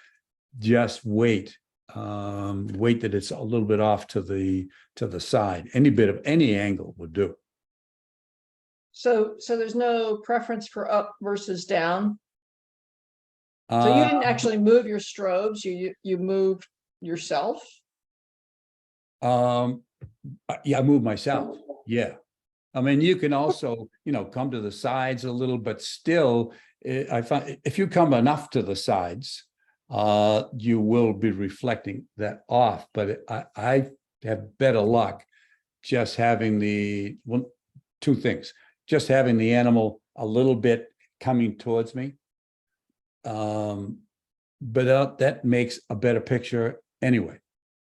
just wait that it's a little bit off to the side. Any bit of any angle would do. So there's no preference for up versus down? So you didn't actually move your strobes, you moved yourself? Yeah, I move myself. Yeah. I mean, you can also, come to the sides a little, but still, I find if you come enough to the sides, you will be reflecting that off. But I have better luck just having two things, just having the animal a little bit coming towards me. But that makes a better picture anyway.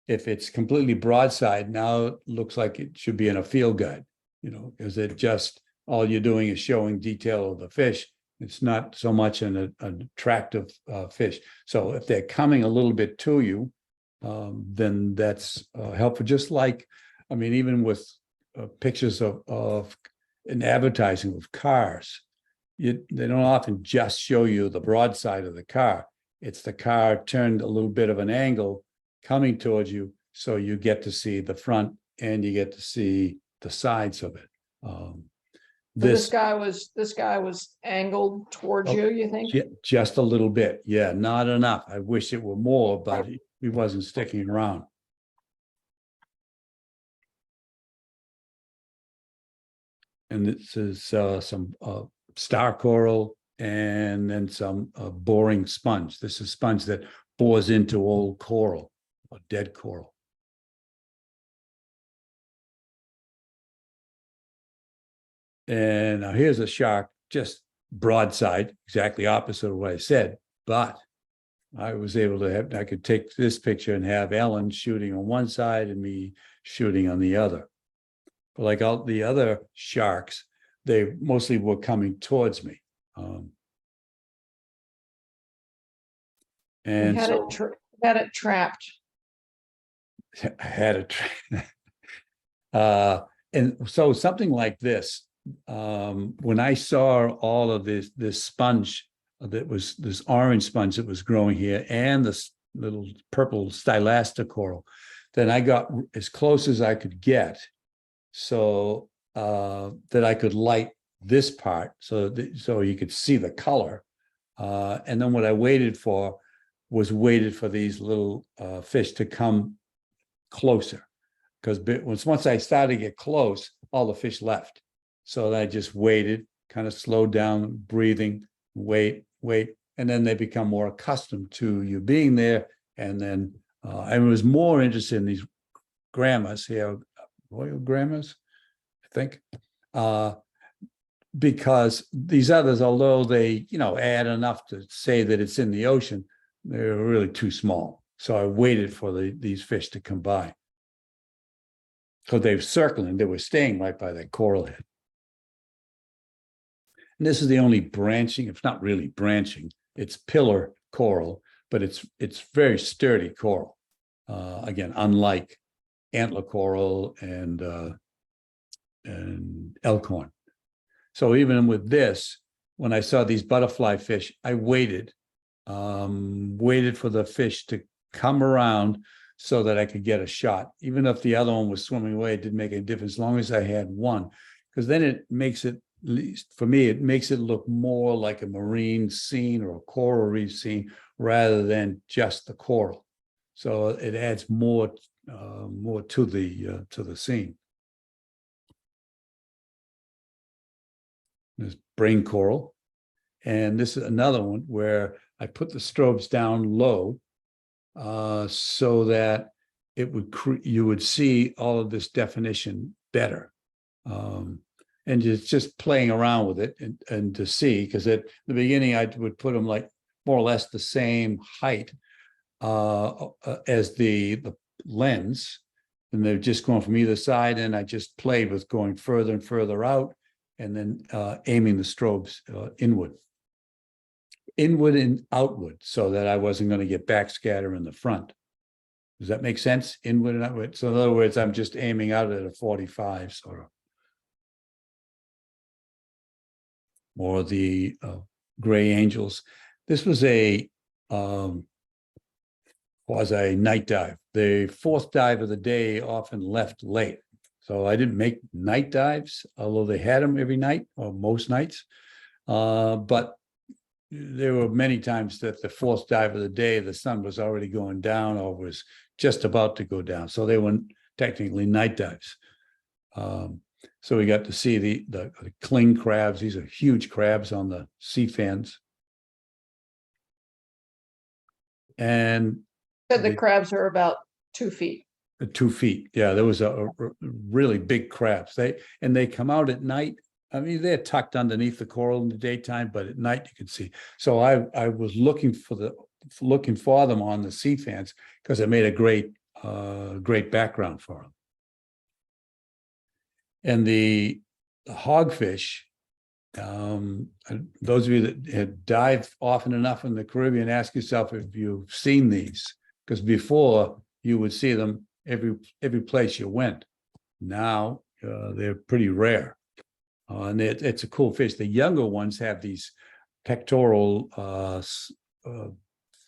If it's completely broadside, now it looks like it should be in a field guide, because it just, all you're doing is showing detail of the fish. It's not so much an attractive fish. So if they're coming a little bit to you, then that's helpful. Just like, I mean, even with pictures of in advertising of cars, they don't often just show you the broadside of the car. It's the car turned a little bit of an angle coming towards you, so you get to see the front and you get to see the sides of it. This guy was angled towards you think? Just a little bit, yeah, not enough. I wish it were more, but he wasn't sticking around. And this is some star coral and then some boring sponge. This is sponge that bores into old coral or dead coral. And now here's a shark, just broadside, exactly opposite of what I said, but I was able to I could take this picture and have Ellen shooting on one side and me shooting on the other. But like all the other sharks, they mostly were coming towards me. And had so had it trapped. I had it. And so something like this, when I saw all of this sponge that was this orange sponge that was growing here and this little purple stylasta coral, then I got as close as I could get, so that I could light this part so you could see the color. And then what I waited for these little fish to come closer, because once I started to get close, all the fish left. So I just waited, kind of slowed down, breathing, wait, and then they become more accustomed to you being there. And then I was more interested in these grammas here, royal grammas, I think, because these others, although they, add enough to say that it's in the ocean, they're really too small. So I waited for these fish to come by. So they were circling, they were staying right by that coral head. And this is the only branching, it's not really branching, it's pillar coral, but it's very sturdy coral. Again, unlike antler coral and elkhorn. So even with this, when I saw these butterfly fish, I waited for the fish to come around so that I could get a shot. Even if the other one was swimming away, it didn't make any difference as long as I had one, because then it makes it, at least for me, it makes it look more like a marine scene or a coral reef scene rather than just the coral. So it adds more to the scene. There's brain coral, and this is another one where I put the strobes down low, so that it would you would see all of this definition better, and it's just playing around with it and to see, because at the beginning I would put them like more or less the same height as the lens. And they're just going from either side, and I just played with going further and further out, and then aiming the strobes inward and outward, so that I wasn't going to get backscatter in the front. Does that make sense? Inward and outward. So in other words, I'm just aiming out at a 45 sort of. Or the Gray Angels. This was a night dive. The fourth dive of the day often left late. So I didn't make night dives, although they had them every night or most nights. But there were many times that the fourth dive of the day, the sun was already going down or was just about to go down. So they weren't technically night dives. So we got to see the cling crabs. These are huge crabs on the sea fans. And Said the crabs are about 2 feet. 2 feet. Yeah, there was a really big crabs. They come out at night. I mean, they're tucked underneath the coral in the daytime, but at night you can see. So I was looking for them on the sea fans because it made a great background for them. And the hogfish, those of you that have dived often enough in the Caribbean, ask yourself if you've seen these, because before you would see them every place you went. Now they're pretty rare, and it's a cool fish. The younger ones have these pectoral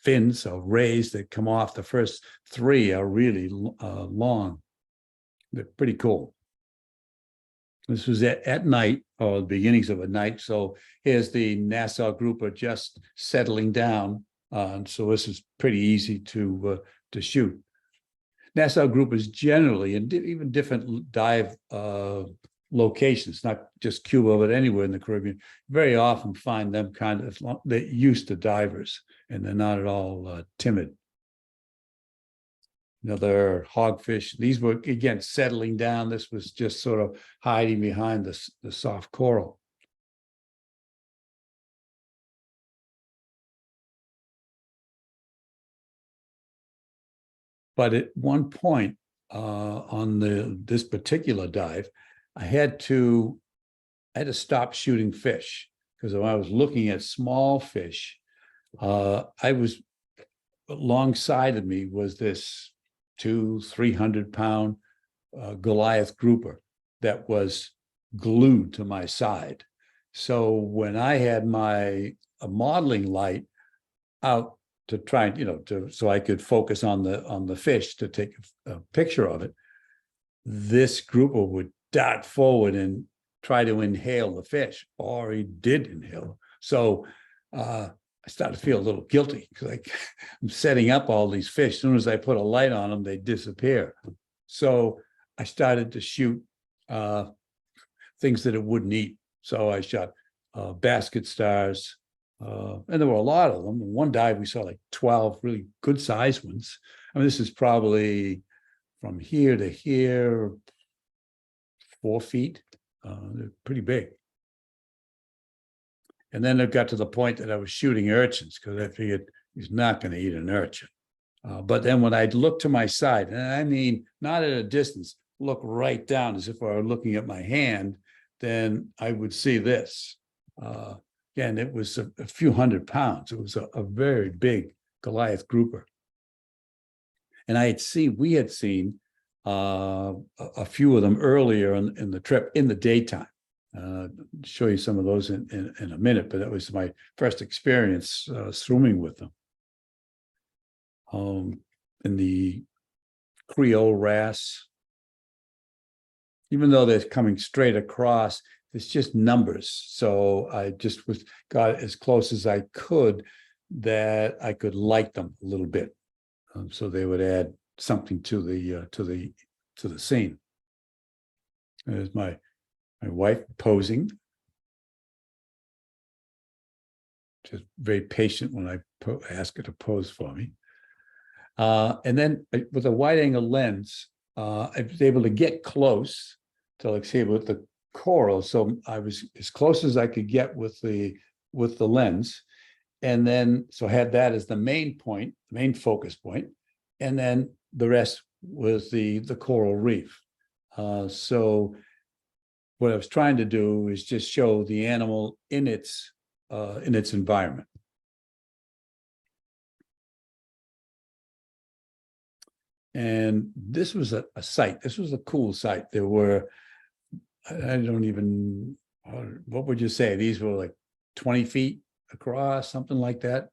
fins or rays that come off. The first 3 are really long. They're pretty cool. This was at night, or the beginnings of a night. So here's the Nassau grouper just settling down. So this is pretty easy to shoot. Nassau groupers generally, and even different dive locations, not just Cuba, but anywhere in the Caribbean, very often find them they're used to divers, and they're not at all timid. Another hogfish. These were, again, settling down. This was just sort of hiding behind the soft coral. But at one point on this particular dive, I had to stop shooting fish, because when I was looking at small fish, alongside of me was this 200-300 pound Goliath grouper that was glued to my side. So when I had my modeling light out to try, so I could focus on the fish to take a picture of it, this grouper would dart forward and try to inhale the fish, or he did inhale. So I started to feel a little guilty, because I'm setting up all these fish. As soon as I put a light on them, they disappear. So I started to shoot things that it wouldn't eat. So I shot basket stars, and there were a lot of them. In one dive, we saw like 12 really good sized ones. I mean, this is probably from here to here, 4 feet. They're pretty big. And then it got to the point that I was shooting urchins, because I figured he's not going to eat an urchin. But then when I'd look to my side, and I mean, not at a distance, look right down as if I were looking at my hand, then I would see this. Again, it was a few hundred pounds. It was a very big Goliath grouper. And we had seen a few of them earlier in the trip in the daytime. Show you some of those in a minute, but that was my first experience swimming with them. In the Creole wrasse, even though they're coming straight across, it's just numbers. So I just got as close as I could, that I could light them a little bit, so they would add something to the scene. There's my wife posing, just very patient when I ask her to pose for me. And then with a wide angle lens, I was able to get close to, like, say, with the coral. So I was as close as I could get with the lens. And then, so had that as the main point, main focus point, and then the rest was the coral reef. So what I was trying to do is just show the animal in its environment. And this was a site. This was a cool site. There were, I don't even, what would you say? These were like 20 feet across, something like that.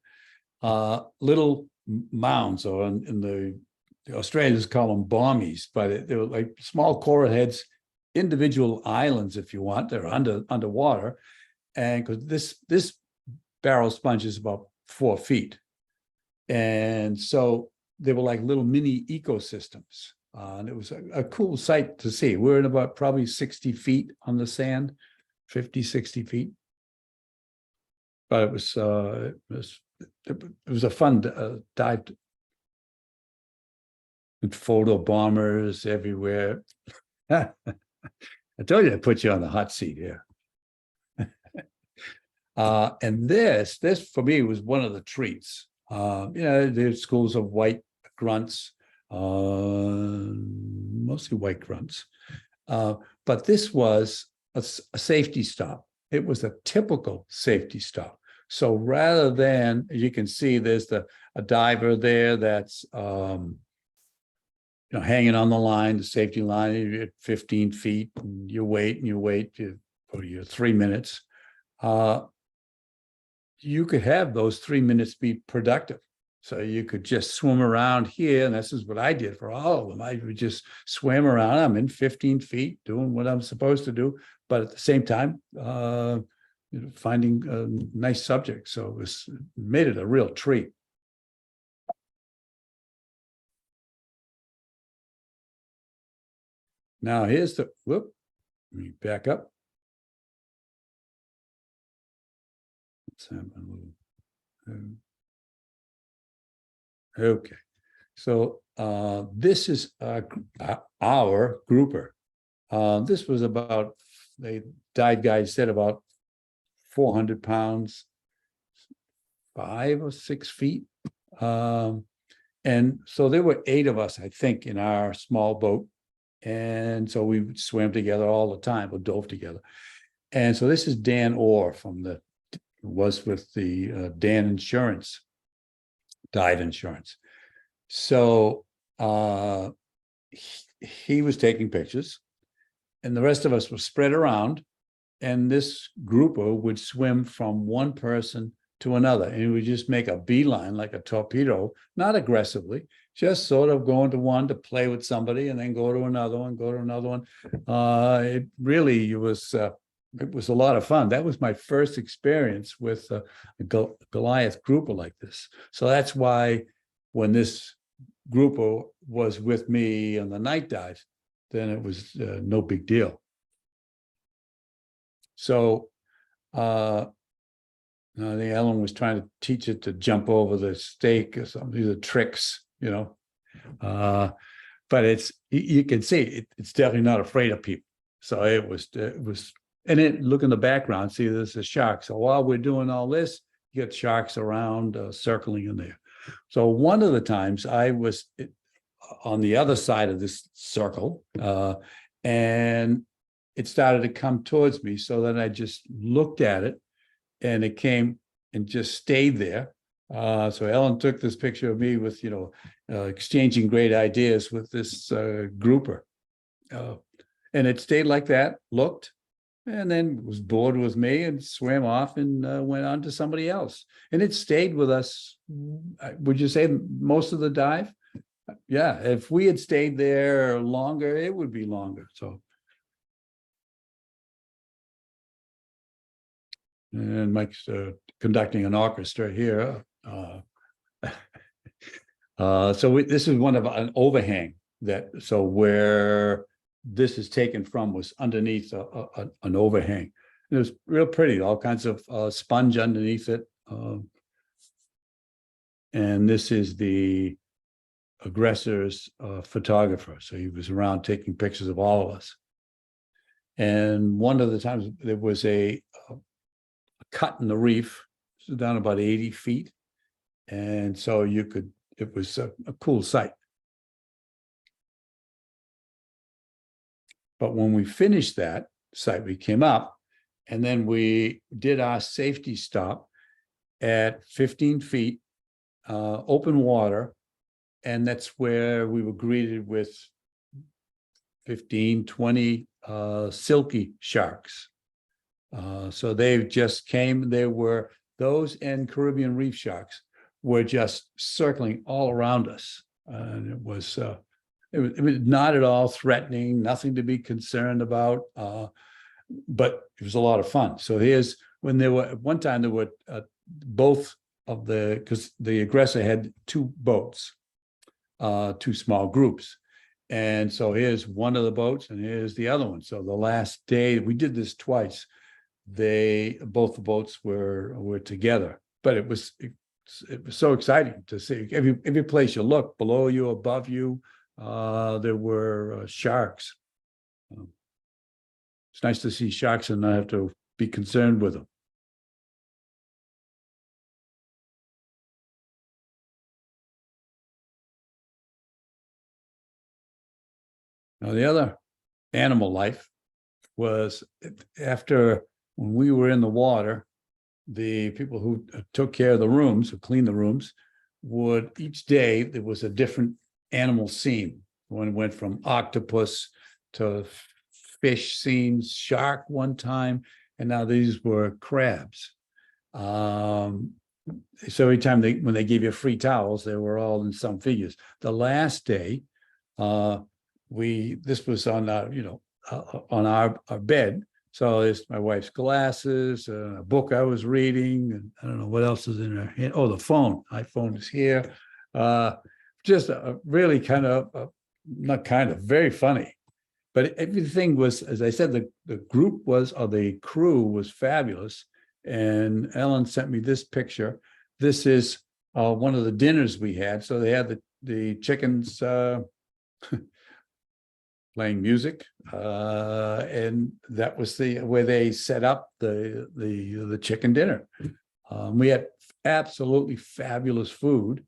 Little mounds, or in the Australians call them bommies, but they were like small coral heads, individual islands, if you want. They're underwater, and because this barrel sponge is about 4 feet, and so they were like little mini ecosystems. And it was a cool sight to see. We're in about probably 60 feet on the sand, 50, 60 feet. But it was a fun dive. And photo bombers everywhere. I told you I put you on the hot seat here. And this for me was one of the treats. There's schools of white grunts, mostly white grunts. But this was a safety stop. It was a typical safety stop. So rather than, as you can see, there's a diver there that's hanging on the line, the safety line, you're at 15 feet, and you wait for your 3 minutes. You could have those 3 minutes be productive. So you could just swim around here, and this is what I did for all of them. I would just swim around. I'm in 15 feet doing what I'm supposed to do, but at the same time, finding a nice subject. So it made it a real treat. Now here's let me back up. Let's have a little, okay. So this is our grouper. This was about, the dive guide said about 400 pounds, 5 or 6 feet. And so there were 8 of us, I think, in our small boat. And so we swam together all the time, or dove together. And so this is Dan Orr was with the Dan Insurance, dive insurance. So he was taking pictures, and the rest of us were spread around, and this grouper would swim from one person to another, and he would just make a beeline like a torpedo, not aggressively, just sort of going to one to play with somebody, and then go to another one, It really was a lot of fun. That was my first experience with a Goliath grouper like this. So that's why when this grouper was with me on the night dive, then it was no big deal. So I think Ellen was trying to teach it to jump over the stake or something. These are tricks, but it's, you can see it's definitely not afraid of people. So it was, and then look in the background, see there's a shark. So while we're doing all this, you get sharks around circling in there. So one of the times I was on the other side of this circle, and it started to come towards me. So then I just looked at it, and it came and just stayed there. So Ellen took this picture of me with, exchanging great ideas with this grouper. And it stayed like that, looked, and then was bored with me and swam off and went on to somebody else. And it stayed with us, would you say, most of the dive? Yeah, if we had stayed there longer, it would be longer. So. And Mike's conducting an orchestra here. This is one of an overhang so where this is taken from was underneath an overhang. And it was real pretty, all kinds of sponge underneath it. And this is the aggressor's photographer. So he was around taking pictures of all of us. And one of the times there was a cut in the reef. down about 80 feet. And so it was a cool sight. But when we finished that site, we came up and then we did our safety stop at 15 feet, open water. And that's where we were greeted with 15, 20 silky sharks. So they just came, those and Caribbean reef sharks were just circling all around us. And it was not at all threatening, nothing to be concerned about, but it was a lot of fun. So here's when there were, at one time there were both of because the aggressor had two boats, two small groups. And so here's one of the boats and here's the other one. So the last day, we did this twice. Both the boats were together, but it was so exciting to see. Every place you look, below you, above you, there were sharks. It's nice to see sharks and not have to be concerned with them. Now, the other animal life was after when we were in the water, the people who took care of the rooms, who cleaned the rooms, would each day there was a different animal scene. One went from octopus to fish scenes, shark one time, and now these were crabs. So every time when they gave you free towels, they were all in some figures. The last day, this was on on our bed. So there's my wife's glasses, a book I was reading, and I don't know what else is in her hand. Oh, the phone. iPhone is here. Just really very funny. But everything was, as I said, the group was, or the crew was fabulous. And Ellen sent me this picture. This is one of the dinners we had. So they had the chickens playing music, and that was where they set up the chicken dinner. We had absolutely fabulous food,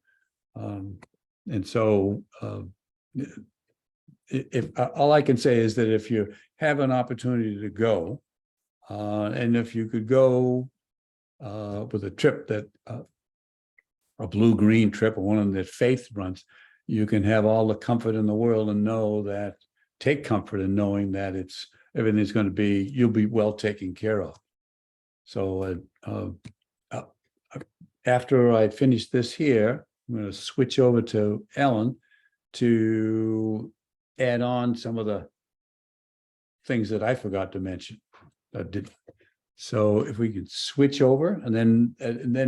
and so if all I can say is that if you have an opportunity to go, and if you could go with a trip that a blue-green trip or one that Faith runs, you can have all the comfort in the world and know that. Take comfort in knowing that everything's going to be, you'll be well taken care of. So after I finish this here, I'm going to switch over to Ellen to add on some of the things that I forgot to mention. So if we could switch over, and then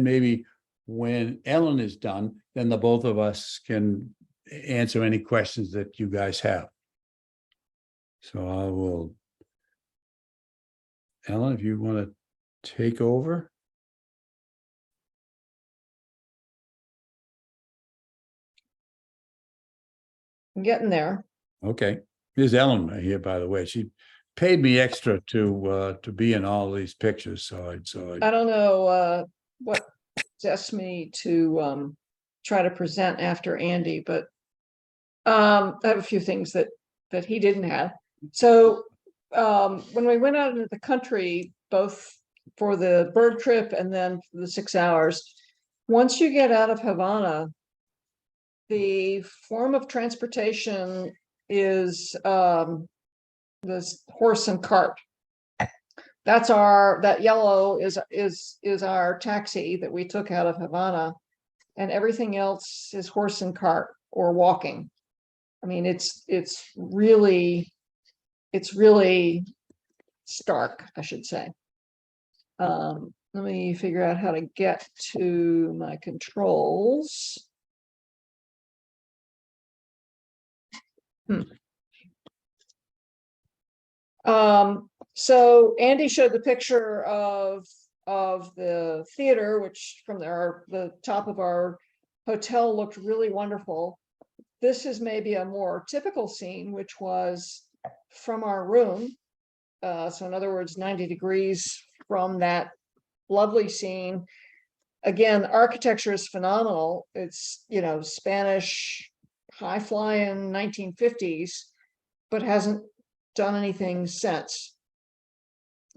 maybe when Ellen is done, then the both of us can answer any questions that you guys have. So I will, Ellen, if you want to take over. I'm getting there. Okay, here's Ellen right here, by the way. She paid me extra to be in all these pictures, so I don't know what possessed me to try to present after Andy, but I have a few things that he didn't have. So when we went out into the country, both for the bird trip and then for the 6 hours, once you get out of Havana, the form of transportation is this horse and cart. That yellow is our taxi that we took out of Havana, and everything else is horse and cart or walking. I mean, it's really stark, I should say. Let me figure out how to get to my controls. So Andy showed the picture of the theater, which from the top of our hotel looked really wonderful. This is maybe a more typical scene, which was from our room. So in other words, 90 degrees from that lovely scene. again, the architecture is phenomenal. It's, you know, Spanish high flying 1950s, but hasn't done anything since.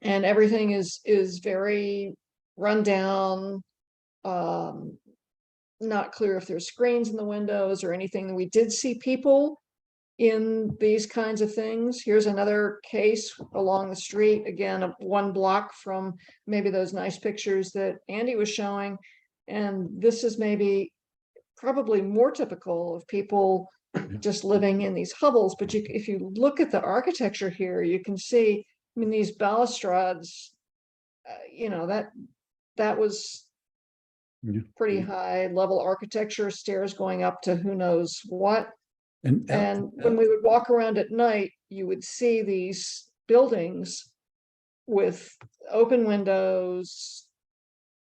And everything is very run down. Not clear if there's screens in the windows or anything. We did see people in these kinds of things. Here's another case along the street, again, 1 block from maybe those nice pictures that Andy was showing. And this is maybe probably more typical of people just living in these hovels. But if you look at the architecture here, you can see, I mean, these balustrades, you know, that was Yeah. pretty high level architecture, stairs going up to who knows what. And when we would walk around at night, you would see these buildings with open windows,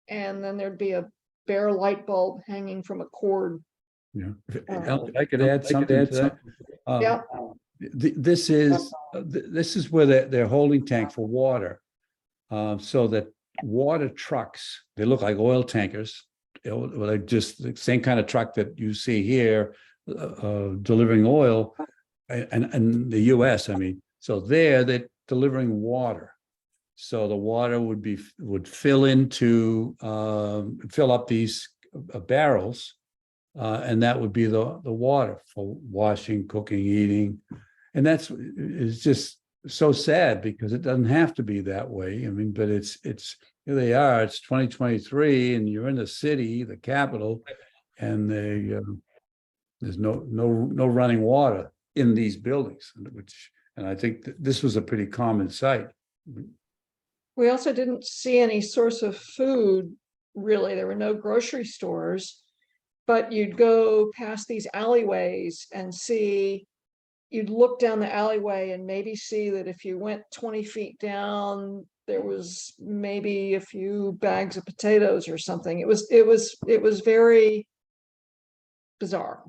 and then there'd be a bare light bulb hanging from a cord. Yeah, if I could add something to that. Yeah. This is where they're holding tank for water. So that water trucks, they look like oil tankers. Like just the same kind of truck that you see here, delivering oil, and the US, I mean, so they're delivering water. So the water would fill up these barrels, and that would be the water for washing, cooking, eating. And it's just so sad because it doesn't have to be that way. I mean, but it's here they are, it's 2023 and you're in the city, the capital, and there's no running water in these buildings, and I think this was a pretty common sight. We also didn't see any source of food, really. There were no grocery stores, but you'd go past these alleyways and see, you'd look down the alleyway and maybe see that if you went 20 feet down, there was maybe a few bags of potatoes or something. It was very bizarre.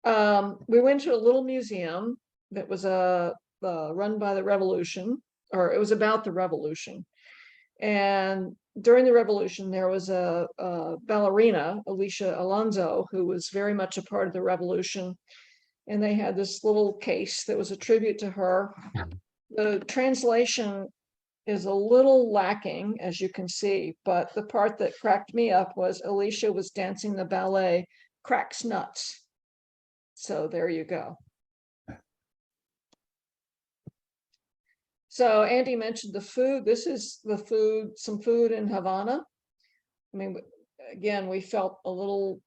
We went to a little museum that was run by the Revolution, or it was about the Revolution. And during the Revolution, there was a ballerina, Alicia Alonso, who was very much a part of the Revolution. And they had this little case that was a tribute to her. The translation is a little lacking, as you can see, but the part that cracked me up was Alicia was dancing the ballet Cracks Nuts. So there you go. So Andy mentioned the food. This is the food, some food in Havana. I mean, again, we felt a little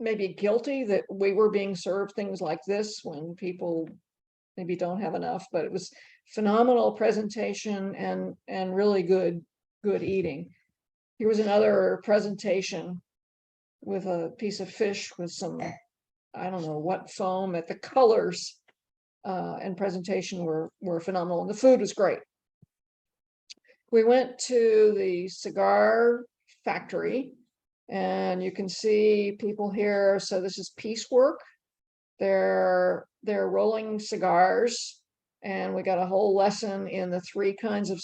maybe guilty that we were being served things like this when people maybe don't have enough, but it was phenomenal presentation and really good eating. Here was another presentation with a piece of fish with some, I don't know what foam, at the colors and presentation were phenomenal, and the food was great. We went to the cigar factory, and you can see people here. So this is piecework. They're rolling cigars, and we got a whole lesson in the 3 kinds of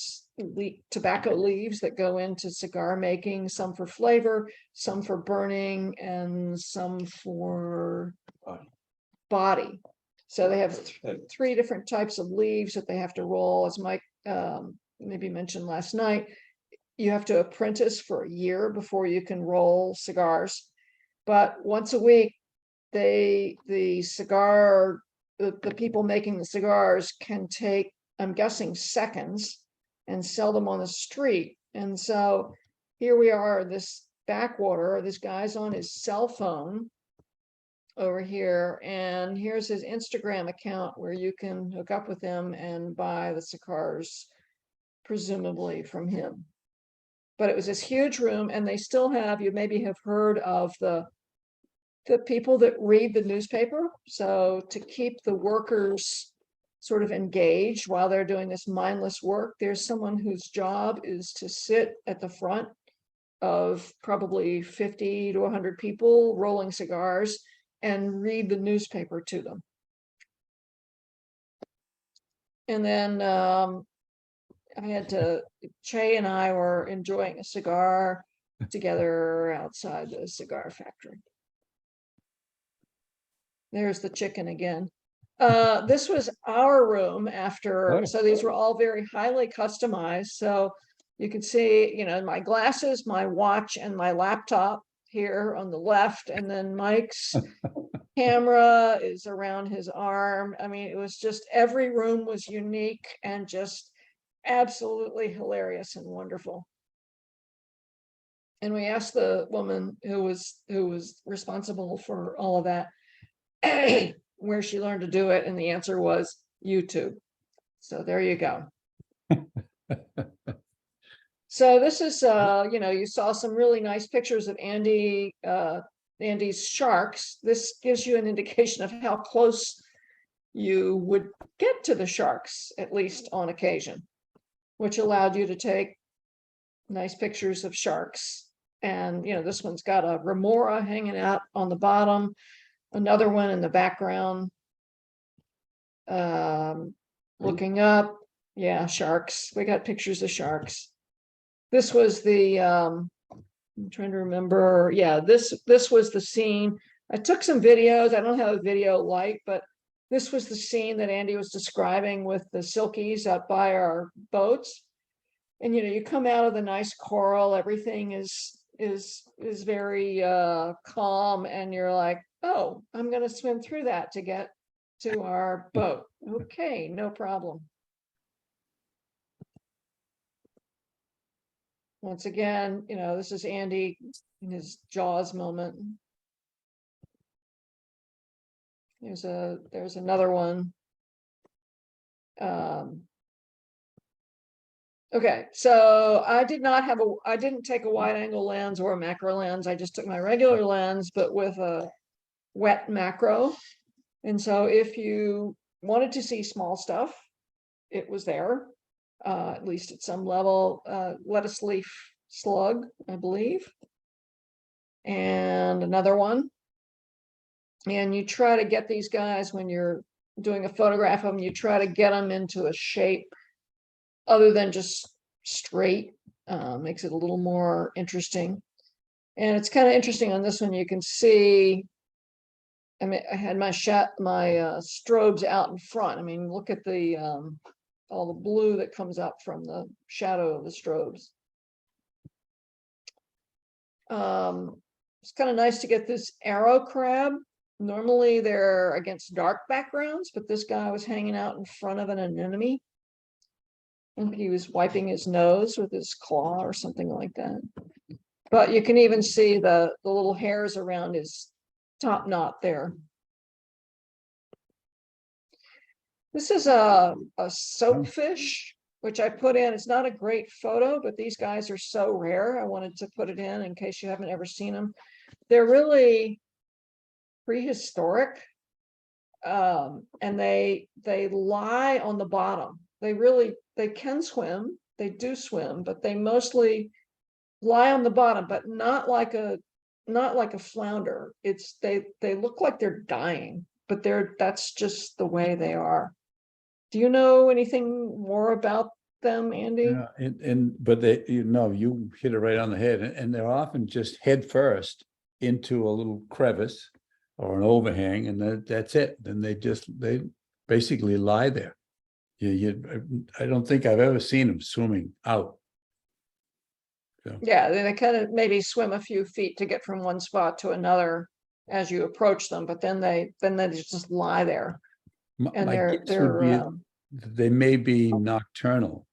tobacco leaves that go into cigar making, some for flavor, some for burning, and some for body. So they have 3 different types of leaves that they have to roll. As Mike maybe mentioned last night, you have to apprentice for a year before you can roll cigars. But once a week, the people making the cigars can take, I'm guessing, seconds and sell them on the street. And so here we are, this backwater, this guy's on his cell phone over here, and here's his Instagram account where you can hook up with him and buy the cigars, presumably from him. But it was this huge room, and they still have, you maybe have heard of the people that read the newspaper. So to keep the workers sort of engaged while they're doing this mindless work, there's someone whose job is to sit at the front of probably 50 to 100 people rolling cigars and read the newspaper to them. And then Che and I were enjoying a cigar together outside the cigar factory. There's the chicken again. This was our room after, Oh. so these were all very highly customized. So you can see, you know, my glasses, my watch, and my laptop here on the left, and then Mike's camera is around his arm. I mean, it was just, every room was unique and just absolutely hilarious and wonderful. And we asked the woman who was responsible for all of that where she learned to do it, and the answer was YouTube. So there you go. So this is, you know, you saw some really nice pictures of Andy's sharks. This gives you an indication of how close you would get to the sharks, at least on occasion, which allowed you to take nice pictures of sharks. And, you know, this one's got a remora hanging out on the bottom, another one in the background. Looking up, yeah, sharks. We got pictures of sharks. This was the, I'm trying to remember. Yeah, this was the scene. I took some videos. I don't have a video light, but this was the scene that Andy was describing with the silkies up by our boats. And, you know, you come out of the nice coral, everything is very calm, and you're like, oh, I'm going to swim through that to get to our boat. Okay, no problem. Once again, you know, this is Andy in his Jaws moment. There's another one. Okay, so I didn't take a wide angle lens or a macro lens. I just took my regular lens, but with a wet macro. And so if you wanted to see small stuff, it was there, at least at some level. Lettuce leaf slug, I believe. And another one. And you try to get these guys, when you're doing a photograph of them, you try to get them into a shape other than just straight. Makes it a little more interesting. And it's kind of interesting on this one, you can see, I mean, I had my strobes out in front. I mean, look at the all the blue that comes up from the shadow of the strobes. It's kind of nice to get this arrow crab. Normally they're against dark backgrounds, but this guy was hanging out in front of an anemone. And he was wiping his nose with his claw or something like that. But you can even see the little hairs around his top knot there. This is a soapfish, which I put in. It's not a great photo, but these guys are so rare. I wanted to put it in case you haven't ever seen them. They're really prehistoric, and they lie on the bottom. They can swim. They do swim, but they mostly lie on the bottom, but not like a flounder. They look like they're dying, but that's just the way they are. Do you know anything more about them, Andy? Yeah, but they, you know, you hit it right on the head, and they're often just head first into a little crevice or an overhang, and that's it. Then they basically lie there. I don't think I've ever seen them swimming out. So, Yeah, they kind of maybe swim a few feet to get from one spot to another as you approach them, but then they just lie there. And my guess would be they may be nocturnal.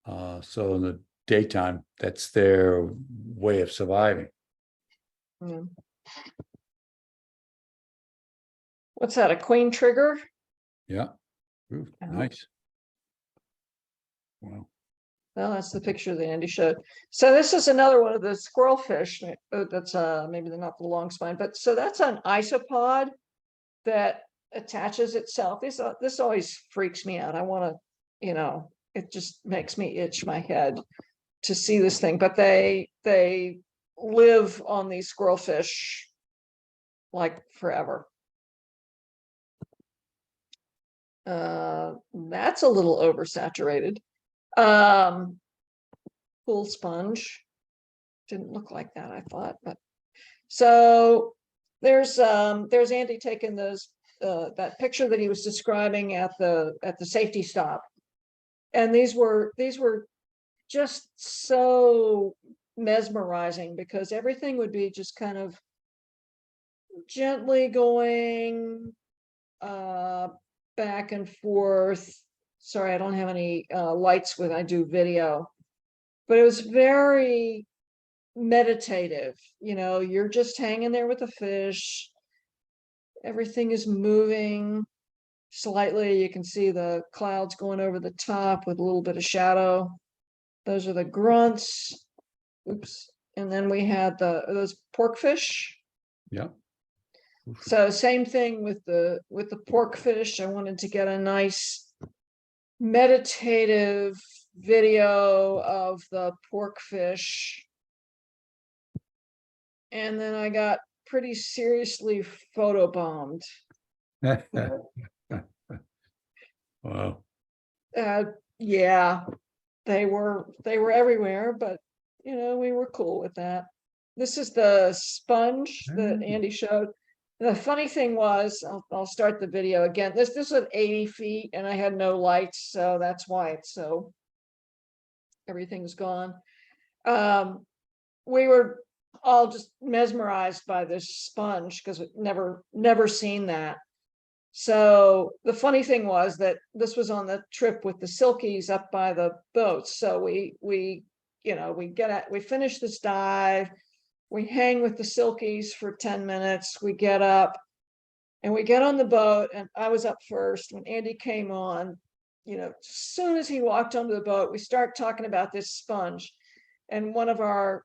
So in the daytime, that's their way of surviving. yeah. What's that, a queen trigger? Yeah. Ooh, Oh. nice. Wow. Well, that's the picture that Andy showed. So this is another one of the squirrelfish. That's maybe they're not the long spine, but so that's an isopod that attaches itself. This always freaks me out. I want to, you know, it just makes me itch my head to see this thing. But they live on these squirrelfish like forever. That's a little oversaturated. Pool sponge. Didn't look like that, I thought, but so there's Andy taking those that picture that he was describing at the safety stop. And these were just so mesmerizing because everything would be just kind of gently going back and forth. Sorry, I don't have any lights when I do video, but it was very meditative. You know, you're just hanging there with the fish. Everything is moving slightly. You can see the clouds going over the top with a little bit of shadow. Those are the grunts. Oops. And then we had those porkfish. Yeah. So same thing with the porkfish. I wanted to get a nice meditative video of the porkfish. And then I got pretty seriously photobombed. Wow. Yeah, they were everywhere, but you know, we were cool with that. This is the sponge that Andy showed. The funny thing was, I'll start the video again. This was 80 feet and I had no lights, so that's why it's so everything's gone. We were all just mesmerized by this sponge because we'd never seen that. So the funny thing was that this was on the trip with the silkies up by the boats. So we finish this dive, we hang with the silkies for 10 minutes, we get up and we get on the boat, and I was up first. When Andy came on, you know, as soon as he walked onto the boat, we start talking about this sponge. And one of our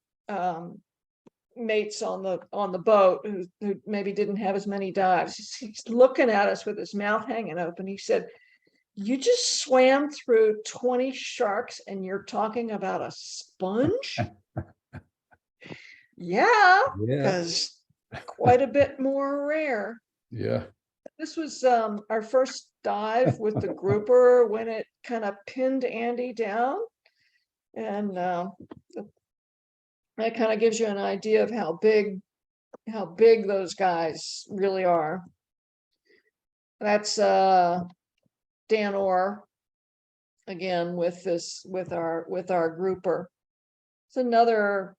mates on the boat who maybe didn't have as many dives, he's looking at us with his mouth hanging open. He said, "You just swam through 20 sharks and you're talking about a sponge?" Yeah, because quite a bit more rare. Yeah. This was our first dive with the grouper when it kind of pinned Andy down. And that kind of gives you an idea of how big those guys really are. That's Dan Orr again with our grouper. It's another,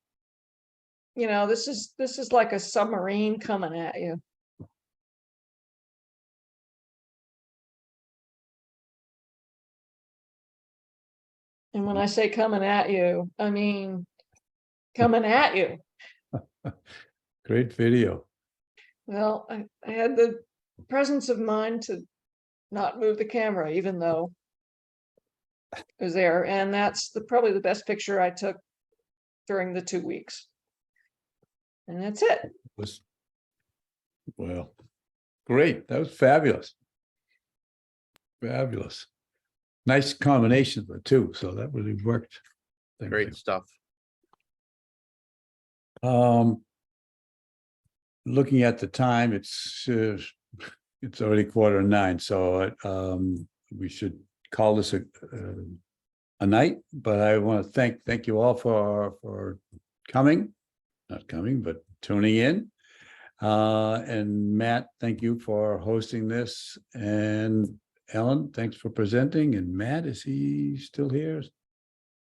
you know, this is like a submarine coming at you. And when I say coming at you, I mean coming at you. Great video. Well, I had the presence of mind to not move the camera, even though it was there. And that's probably the best picture I took during the 2 weeks. And that's it. Well, great. That was fabulous. Fabulous. Nice combination of the two. So that really worked. Thank Great you. stuff. Looking at the time, it's already 8:45, so we should call this a night. But I want to thank you all for coming, not coming, but tuning in. And Matt, thank you for hosting this. And Ellen, thanks for presenting. And Matt, is he still here?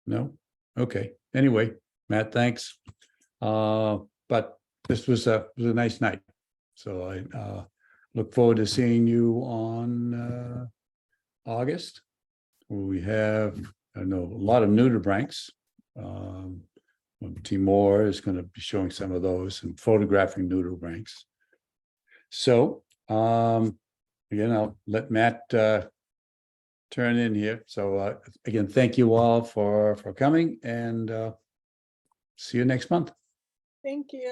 No? Okay. Anyway, Matt, thanks. But this was a nice night. So I look forward to seeing you on August. We have, I know, a lot of nudibranchs. Timor is going to be showing some of those and photographing nudibranchs. So again, I'll let Matt turn in here. So again, thank you all for coming, and see you next month. Thank you.